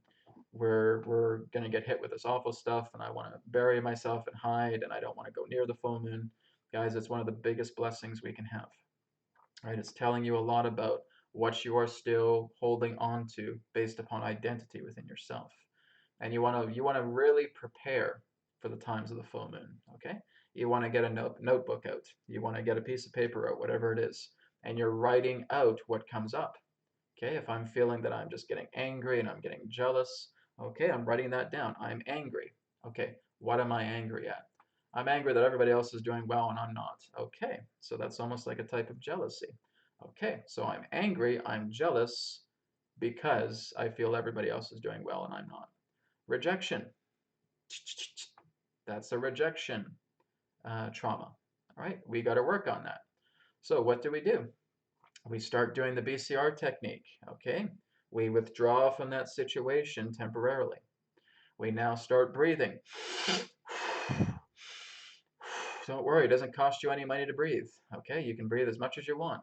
we're gonna get hit with this awful stuff, and I want to bury myself and hide, and I don't want to go near the full moon. Guys, it's one of the biggest blessings we can have. Right? It's telling you a lot about what you are still holding on to based upon identity within yourself. And you want to really prepare for the times of the full moon, okay? You want to get a notebook out. You want to get a piece of paper out, whatever it is, and you're writing out what comes up. Okay, if I'm feeling that I'm just getting angry and I'm getting jealous, okay, I'm writing that down. I'm angry. Okay, what am I angry at? I'm angry that everybody else is doing well and I'm not. Okay, so that's almost like a type of jealousy. Okay, so I'm angry, I'm jealous because I feel everybody else is doing well and I'm not. Rejection. That's a rejection trauma. All right, we got to work on that. So what do? We start doing the BCR technique, okay? We withdraw from that situation temporarily. We now start breathing. Don't worry, it doesn't cost you any money to breathe, okay? You can breathe as much as you want.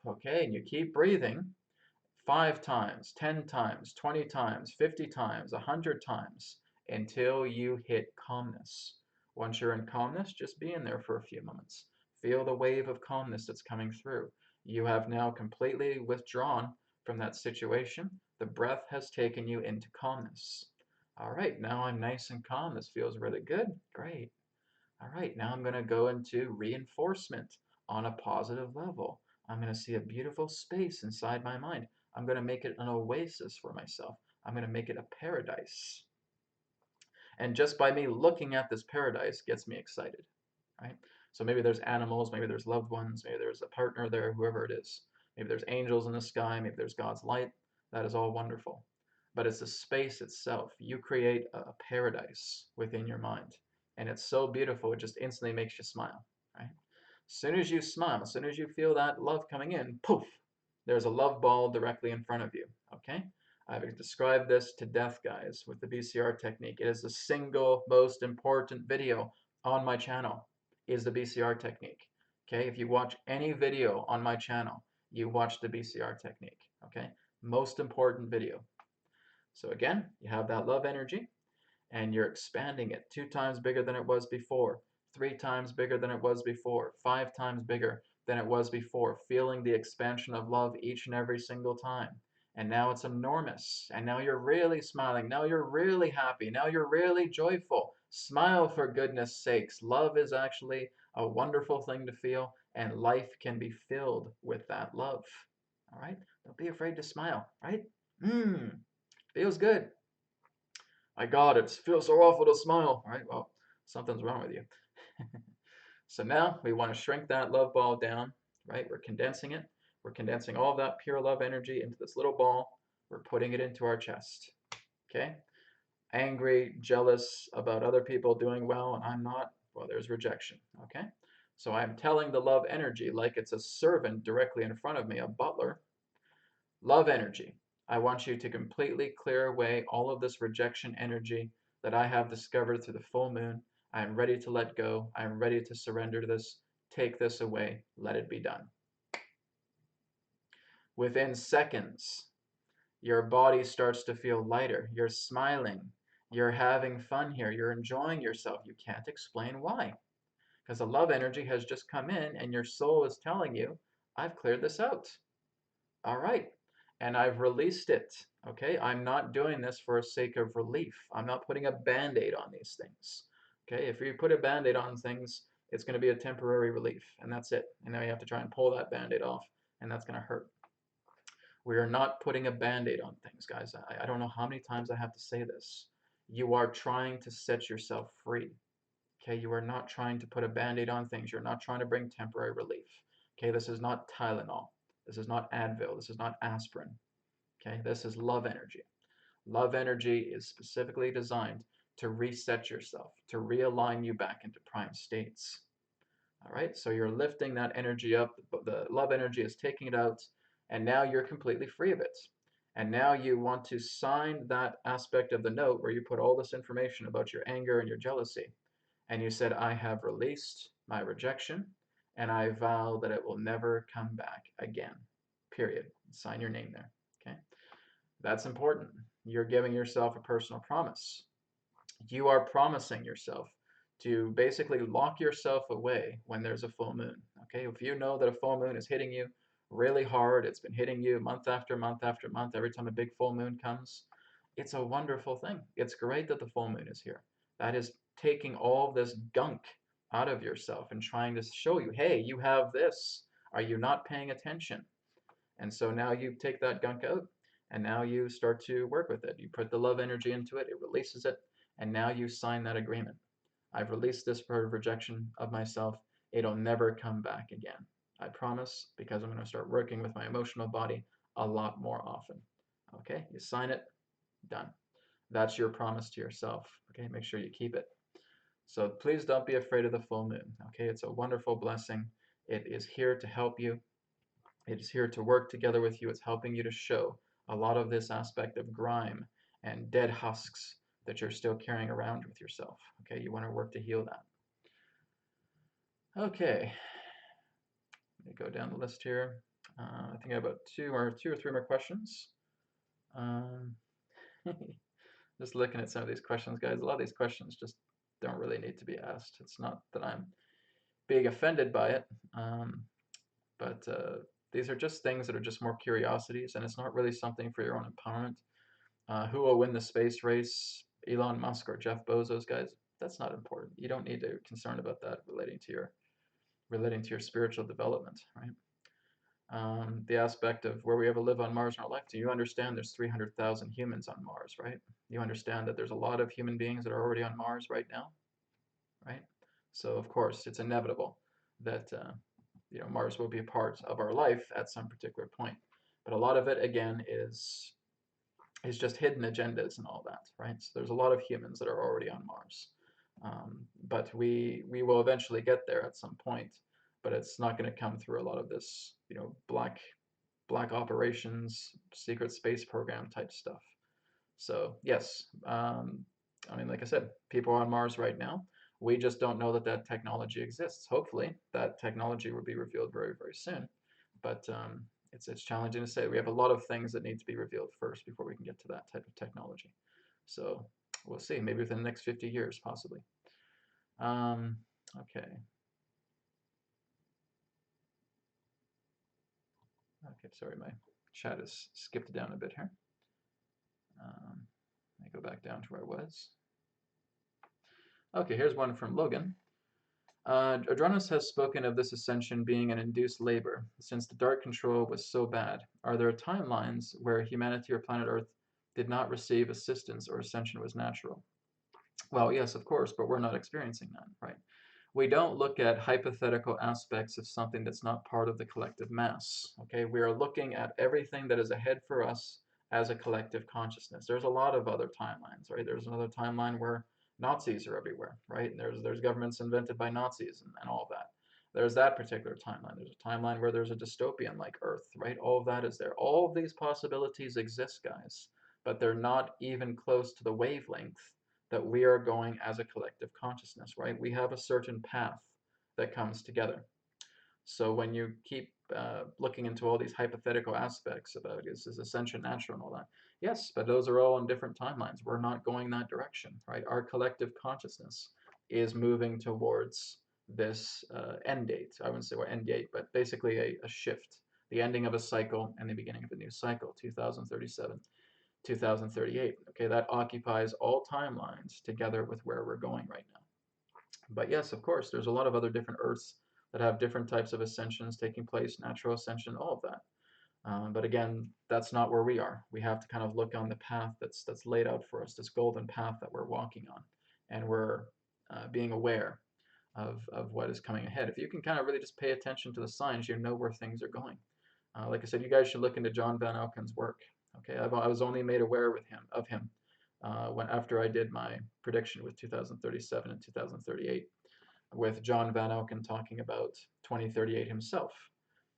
Okay, and you keep breathing 5 times, 10 times, 20 times, 50 times, 100 times until you hit calmness. Once you're in calmness, just be in there for a few moments. Feel the wave of calmness that's coming through. You have now completely withdrawn from that situation. The breath has taken you into calmness. All right, now I'm nice and calm. This feels really good. Great. All right, now I'm going to go into reinforcement on a positive level. I'm going to see a beautiful space inside my mind. I'm going to make it an oasis for myself. I'm going to make it a paradise. And just by me looking at this paradise gets me excited, right? So maybe there's animals, maybe there's loved ones, maybe there's a partner there, whoever it is. Maybe there's angels in the sky, maybe there's God's light. That is all wonderful. But it's the space itself. You create a paradise within your mind. And it's so beautiful, it just instantly makes you smile, right? As soon as you smile, as soon as you feel that love coming in, poof, there's a love ball directly in front of you, okay? I've described this to death, guys, with the BCR technique. It is the single most important video on my channel, is the BCR technique. Okay, if you watch any video on my channel, you watch the BCR technique. Okay, most important video. So again, you have that love energy, and you're expanding it 2 times bigger than it was before, 3 times bigger than it was before, 5 times bigger. than it was before, feeling the expansion of love each and every single time. And now it's enormous. And now you're really smiling. Now you're really happy. Now you're really joyful. Smile, for goodness sakes. Love is actually a wonderful thing to feel, and life can be filled with that love. All right? Don't be afraid to smile, right? Feels good. My God, it feels so awful to smile, right? Well, something's wrong with you. So now we want to shrink that love ball down, right? We're condensing it. We're condensing all of that pure love energy into this little ball. We're putting it into our chest, okay? Angry, jealous about other people doing well, and I'm not, well, there's rejection, okay? So I'm telling the love energy like it's a servant directly in front of me, a butler. Love energy. I want you to completely clear away all of this rejection energy that I have discovered through the full moon. I am ready to let go. I am ready to surrender to this. Take this away. Let it be done. Within seconds, your body starts to feel lighter. You're smiling. You're having fun here. You're enjoying yourself. You can't explain why. Because the love energy has just come in and your soul is telling you, I've cleared this out. All right. And I've released it. Okay. I'm not doing this for the sake of relief. I'm not putting a band-aid on these things. Okay. If you put a band-aid on things, it's going to be a temporary relief, and that's it. And now you have to try and pull that band-aid off, and that's going to hurt. We are not putting a band-aid on things, guys. I don't know how many times I have to say this. You are trying to set yourself free. Okay. You are not trying to put a band-aid on things. You're not trying to bring temporary relief. Okay. This is not Tylenol. This is not Advil. This is not aspirin. Okay, this is love energy. Love energy is specifically designed to reset yourself, to realign you back into prime states. All right, so you're lifting that energy up. The love energy is taking it out, and now you're completely free of it. And now you want to sign that aspect of the note where you put all this information about your anger and your jealousy. And you said, I have released my rejection, and I vow that it will never come back again. Period. Sign your name there. Okay. That's important. You're giving yourself a personal promise. You are promising yourself to basically lock yourself away when there's a full moon. Okay, if you know that a full moon is hitting you really hard, it's been hitting you month after month after month, every time a big full moon comes, it's a wonderful thing. It's great that the full moon is here. That is taking all this gunk out of yourself and trying to show you, hey, you have this. Are you not paying attention? And so now you take that gunk out, and now you start to work with it. You put the love energy into it, it releases it, and now you sign that agreement. I've released this part of rejection of myself. It'll never come back again. I promise, because I'm going to start working with my emotional body a lot more often. Okay, you sign it, done. That's your promise to yourself. Okay, make sure you keep it. So please don't be afraid of the full moon. Okay, it's a wonderful blessing. It is here to help you. It is here to work together with you. It's helping you to show a lot of this aspect of grime and dead husks that you're still carrying around with yourself. Okay, you want to work to heal that. Okay, let me go down the list here. I think I have about two or three more questions. Um, just looking at some of these questions, guys. A lot of these questions just don't really need to be asked. It's not that I'm being offended by it, but these are just things that are just more curiosities, and it's not really something for your own empowerment. Who will win the space race, Elon Musk or Jeff Bezos, guys? That's not important. You don't need to be concerned about that relating to your spiritual development, right? The aspect of where we ever live on Mars in our lifetime. You understand there's 300,000 humans on Mars, right? You understand that there's a lot of human beings that are already on Mars right now, right? So of course it's inevitable that Mars will be a part of our life at some particular point. But a lot of it again is just hidden agendas and all that, right? So there's a lot of humans that are already on Mars, but we will eventually get there at some point. But it's not going to come through a lot of this, black operations, secret space program type stuff. So yes, I mean, like I said, people are on Mars right now. We just don't know that that technology exists. Hopefully, that technology will be revealed very, very soon. But it's challenging to say. We have a lot of things that need to be revealed first before we can get to that type of technology. So we'll see. Maybe within the next 50 years, possibly. Okay. Okay, sorry, my chat has skipped down a bit here. Let me go back down to where I was. Okay, here's one from Logan. Adronis has spoken of this ascension being an induced labor, since the dark control was so bad. Are there timelines where humanity or planet Earth did not receive assistance or ascension was natural? Well, yes, of course, but we're not experiencing that, right? We don't look at hypothetical aspects of something that's not part of the collective mass, okay? We are looking at everything that is ahead for us as a collective consciousness. There's a lot of other timelines, right? There's another timeline where Nazis are everywhere, right? And there's governments invented by Nazis and all of that. There's that particular timeline. There's a timeline where there's a dystopian like Earth, right? All of that is there. All of these possibilities exist, guys, but they're not even close to the wavelength that we are going as a collective consciousness, right? We have a certain path that comes together. So when you keep looking into all these hypothetical aspects about is ascension natural and all that, yes, but those are all in different timelines. We're not going that direction, right? Our collective consciousness is moving towards this end date. I wouldn't say what end date, but basically a shift, the ending of a cycle and the beginning of a new cycle, 2037. 2038. Okay, that occupies all timelines together with where we're going right now. But yes, of course, there's a lot of other different Earths that have different types of ascensions taking place, natural ascension, all of that. But again, that's not where we are. We have to kind of look on the path that's laid out for us, this golden path that we're walking on, and we're being aware of what is coming ahead. If you can kind of really just pay attention to the signs, you know where things are going. Like I said, you guys should look into John Van Alken's work. Okay, I was only made aware of him when after I did my prediction with 2037 and 2038, with John Van Alken talking about 2038 himself.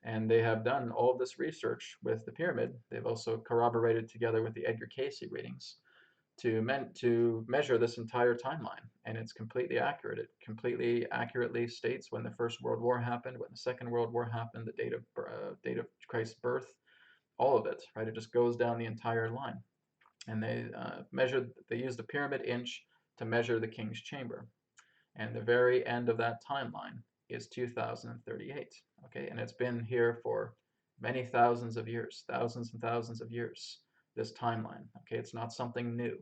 And they have done all of this research with the pyramid. They've also corroborated together with the Edgar Cayce readings to measure this entire timeline, and it's completely accurate. It completely accurately states when the First World War happened, when the Second World War happened, the date of Christ's birth, all of it, right? It just goes down the entire line. And they used the pyramid inch to measure the king's chamber. And the very end of that timeline is 2038, okay? And it's been here for many thousands of years, thousands and thousands of years, this timeline, okay? It's not something new.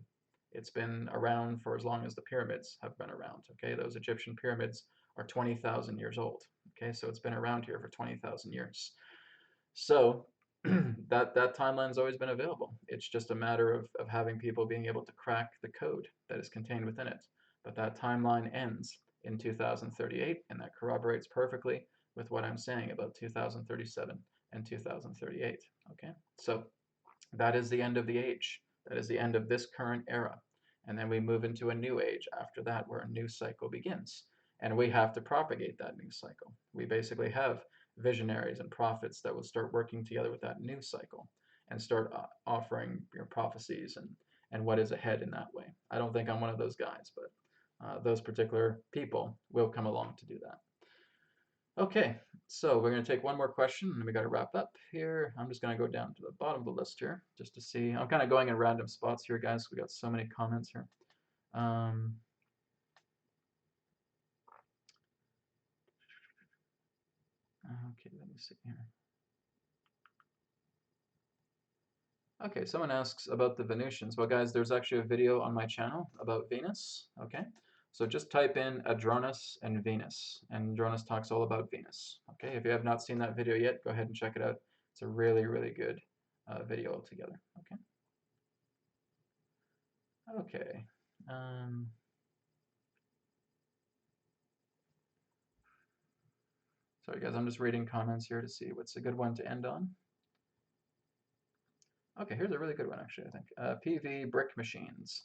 It's been around for as long as the pyramids have been around, okay? Those Egyptian pyramids are 20,000 years old, okay? So it's been around here for 20,000 years. So that timeline's always been available. It's just a matter of having people being able to crack the code that is contained within it. But that timeline ends in 2038, and that corroborates perfectly with what I'm saying about 2037 and 2038. Okay, so that is the end of the age. That is the end of this current era. And then we move into a new age after that, where a new cycle begins. And we have to propagate that new cycle. We basically have visionaries and prophets that will start working together with that new cycle and start offering prophecies and what is ahead in that way. I don't think I'm one of those guys, but those particular people will come along to do that. Okay, so we're going to take one more question and we got to wrap up here. I'm just going to go down to the bottom of the list here just to see. I'm kind of going in random spots here, guys. We got so many comments here. Okay, let me see here. Okay, someone asks about the Venusians. Well, guys, there's actually a video on my channel about Venus. Okay, so just type in Adronis and Venus, and Adronis talks all about Venus. Okay, if you have not seen that video yet, go ahead and check it out. It's a really, really good video altogether. Okay. Okay. Sorry, guys, I'm just reading comments here to see what's a good one to end on. Okay, here's a really good one, actually, I think. PV Brick Machines.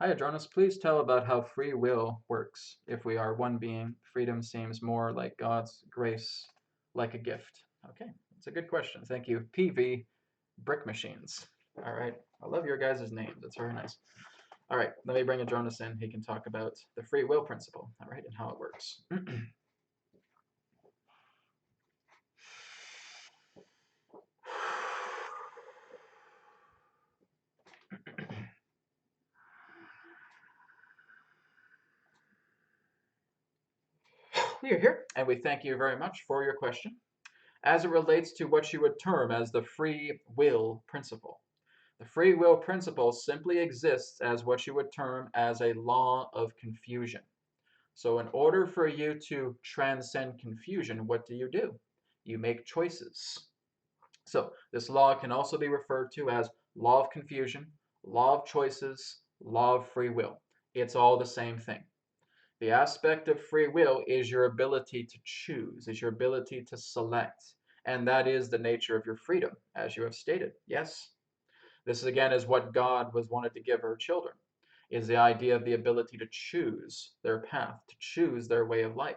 Hi, Adronis. Please tell about how free will works. If we are one being, freedom seems more like God's grace, like a gift. Okay, it's a good question. Thank you. PV Brick Machines. All right, I love your guys' names. That's very nice. All right, let me bring Adronis in. He can talk about the free will principle, all right, and how it works. We are here, and we thank you very much for your question. as it relates to what you would term as the free will principle. The free will principle simply exists as what you would term as a law of confusion. So in order for you to transcend confusion, what do? You make choices. So this law can also be referred to as law of confusion, law of choices, law of free will. It's all the same thing. The aspect of free will is your ability to choose, is your ability to select. And that is the nature of your freedom, as you have stated. Yes, this again is what God was wanted to give her children, is the idea of the ability to choose their path, to choose their way of life.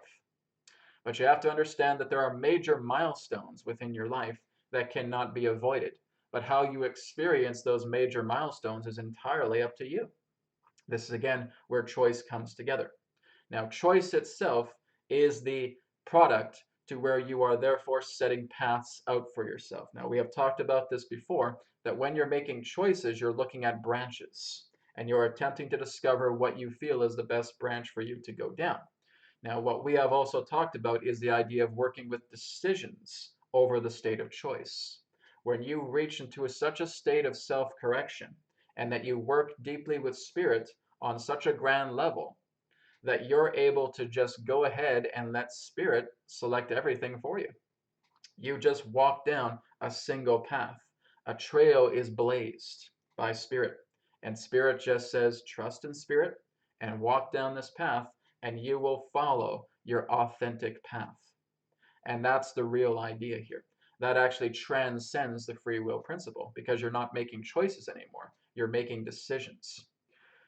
But you have to understand that there are major milestones within your life that cannot be avoided. But how you experience those major milestones is entirely up to you. This is again where choice comes together. Now, choice itself is the product to where you are therefore setting paths out for yourself. Now, we have talked about this before, that when you're making choices, you're looking at branches and you're attempting to discover what you feel is the best branch for you to go down. Now, what we have also talked about is the idea of working with decisions over the state of choice. When you reach into such a state of self-correction and that you work deeply with spirit on such a grand level that you're able to just go ahead and let spirit select everything for you. You just walk down a single path. A trail is blazed by spirit, and spirit just says, trust in spirit and walk down this path, and you will follow your authentic path. And that's the real idea here. That actually transcends the free will principle because you're not making choices anymore. You're making decisions.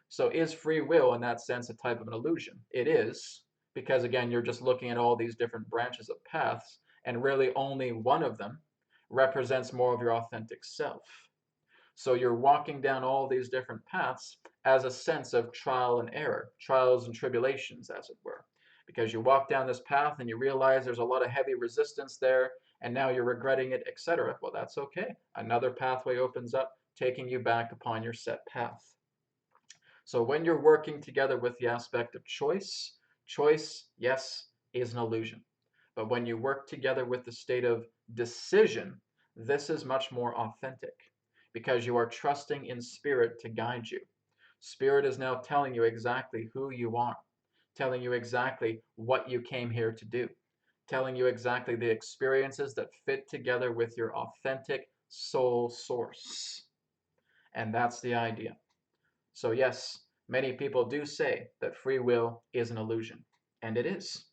So is free will in that sense a type of an illusion? It is, because again, you're just looking at all these different branches of paths, and really only one of them represents more of your authentic self. So you're walking down all these different paths as a sense of trial and error, trials and tribulations, as it were. Because you walk down this path and you realize there's a lot of heavy resistance there, and now you're regretting it, etc. Well, that's okay. Another pathway opens up, taking you back upon your set path. So when you're working together with the aspect of choice, choice, yes, is an illusion. But when you work together with the state of decision, this is much more authentic because you are trusting in spirit to guide you. Spirit is now telling you exactly who you are, telling you exactly what you came here to do, telling you exactly the experiences that fit together with your authentic soul source. And that's the idea. So yes, many people do say that free will is an illusion, and it is.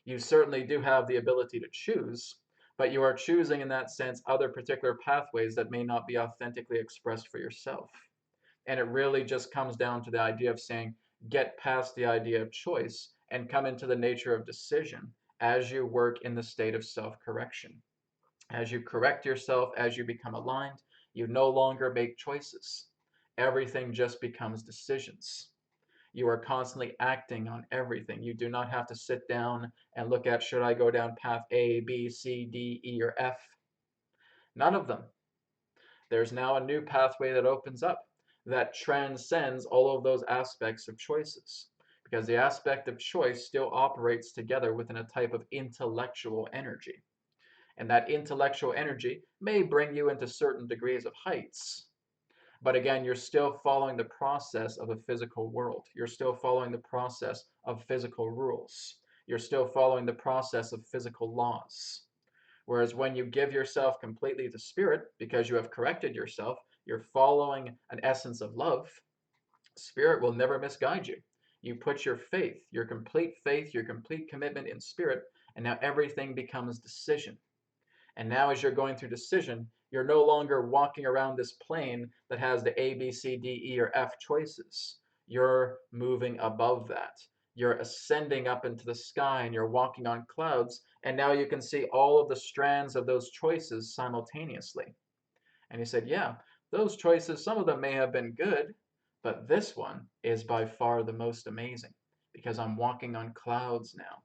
You certainly do have the ability to choose, but you are choosing in that sense other particular pathways that may not be authentically expressed for yourself. And it really just comes down to the idea of saying, get past the idea of choice and come into the nature of decision as you work in the state of self-correction. As you correct yourself, as you become aligned, you no longer make choices. Everything just becomes decisions. You are constantly acting on everything. You do not have to sit down and look at, should I go down path A, B, C, D, E, or F? None of them. There's now a new pathway that opens up that transcends all of those aspects of choices. Because the aspect of choice still operates together within a type of intellectual energy. And that intellectual energy may bring you into certain degrees of heights. But again, you're still following the process of a physical world. You're still following the process of physical rules. You're still following the process of physical laws. Whereas when you give yourself completely to spirit, because you have corrected yourself, you're following an essence of love, spirit will never misguide you. You put your complete faith, your complete commitment in spirit, and now everything becomes decision. And now as you're going through decision, you're no longer walking around this plane that has the A, B, C, D, E, or F choices. You're moving above that. You're ascending up into the sky and you're walking on clouds. And now you can see all of the strands of those choices simultaneously. And he said, yeah, those choices, some of them may have been good, but this one is by far the most amazing because I'm walking on clouds now.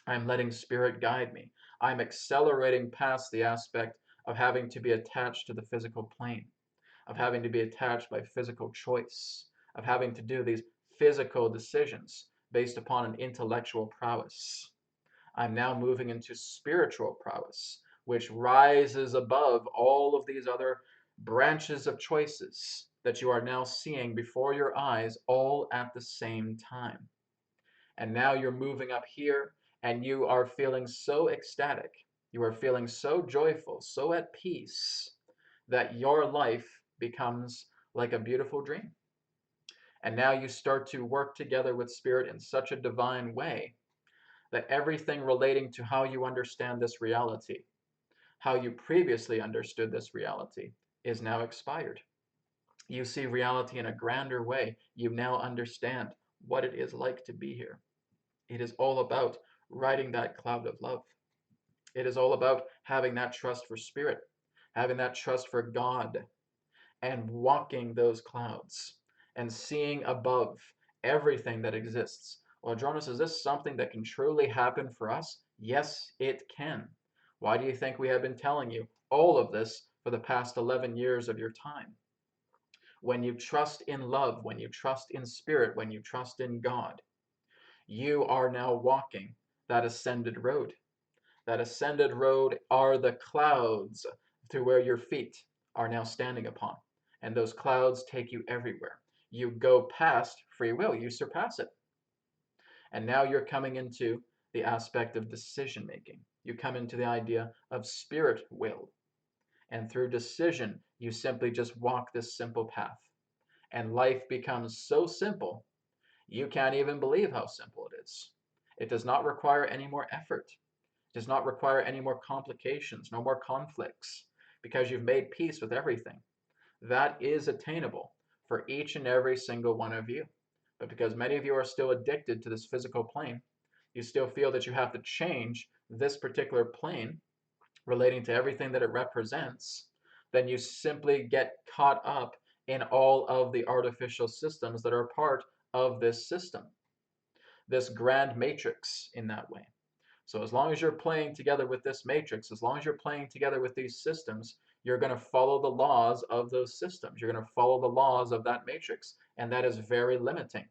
I'm letting spirit guide me. I'm accelerating past the aspect of having to be attached to the physical plane, of having to be attached by physical choice, of having to do these physical decisions based upon an intellectual prowess. I'm now moving into spiritual prowess, which rises above all of these other branches of choices that you are now seeing before your eyes all at the same time. And now you're moving up here and you are feeling so ecstatic. You are feeling so joyful, so at peace that your life becomes like a beautiful dream. And now you start to work together with Spirit in such a divine way that everything relating to how you understand this reality, how you previously understood this reality, is now expired. You see reality in a grander way. You now understand what it is like to be here. It is all about riding that cloud of love. It is all about having that trust for Spirit, having that trust for God, and walking those clouds and seeing above everything that exists. Well, Adronis, is this something that can truly happen for us? Yes, it can. Why do you think we have been telling you all of this for the past 11 years of your time? When you trust in love, when you trust in Spirit, when you trust in God, you are now walking that ascended road. That ascended road are the clouds through where your feet are now standing upon. And those clouds take you everywhere. You go past free will, you surpass it. And now you're coming into the aspect of decision making. You come into the idea of spirit will. And through decision, you simply just walk this simple path. And life becomes so simple, you can't even believe how simple it is. It does not require any more effort. Does not require any more complications, no more conflicts, because you've made peace with everything. That is attainable for each and every single one of you. But because many of you are still addicted to this physical plane, you still feel that you have to change this particular plane relating to everything that it represents, then you simply get caught up in all of the artificial systems that are part of this system, this grand matrix in that way. So as long as you're playing together with this matrix, as long as you're playing together with these systems, you're going to follow the laws of those systems. You're going to follow the laws of that matrix, and that is very limiting.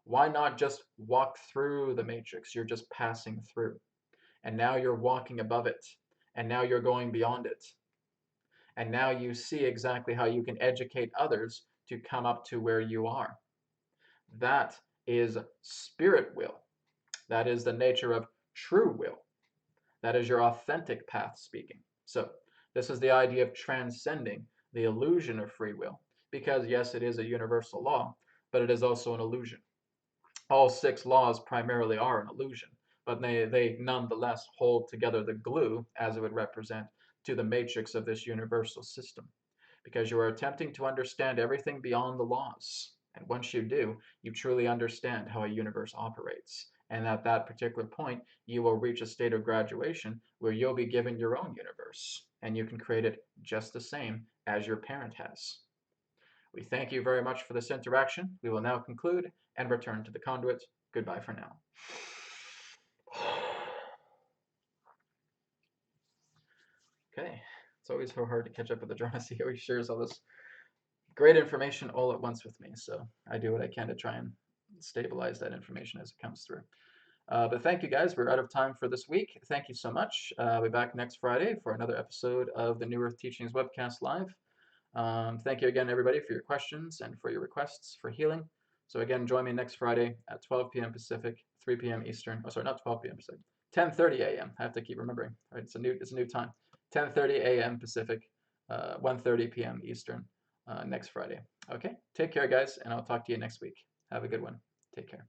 Why not just walk through the matrix? You're just passing through. And now you're walking above it, and now you're going beyond it. And now you see exactly how you can educate others to come up to where you are. That is spirit will. That is the nature of true will. That is your authentic path speaking. So this is the idea of transcending the illusion of free will, because yes, it is a universal law, but it is also an illusion. All 6 laws primarily are an illusion, but they nonetheless hold together the glue, as it would represent, to the matrix of this universal system, because you are attempting to understand everything beyond the laws. And once you do, you truly understand how a universe operates. And at that particular point, you will reach a state of graduation where you'll be given your own universe, and you can create it just the same as your parent has. We thank you very much for this interaction. We will now conclude and return to the conduit. Goodbye for now. Okay, it's always so hard to catch up with Adronis. He always shares all this great information all at once with me, so I do what I can to try and stabilize that information as it comes through. But thank you guys. We're out of time for this week. Thank you so much. I'll be back next Friday for another episode of the New Earth Teachings webcast live. Thank you again, everybody, for your questions and for your requests for healing. So again, join me next Friday at 12 p.m. Pacific, 3 p.m. Eastern. Oh, sorry, not 12 p.m. Pacific. 10:30 a.m. I have to keep remembering. Right, it's a new time. 10:30 a.m. Pacific, 1:30 p.m. Eastern next Friday. Okay, take care, guys, and I'll talk to you next week. Have a good one. Take care.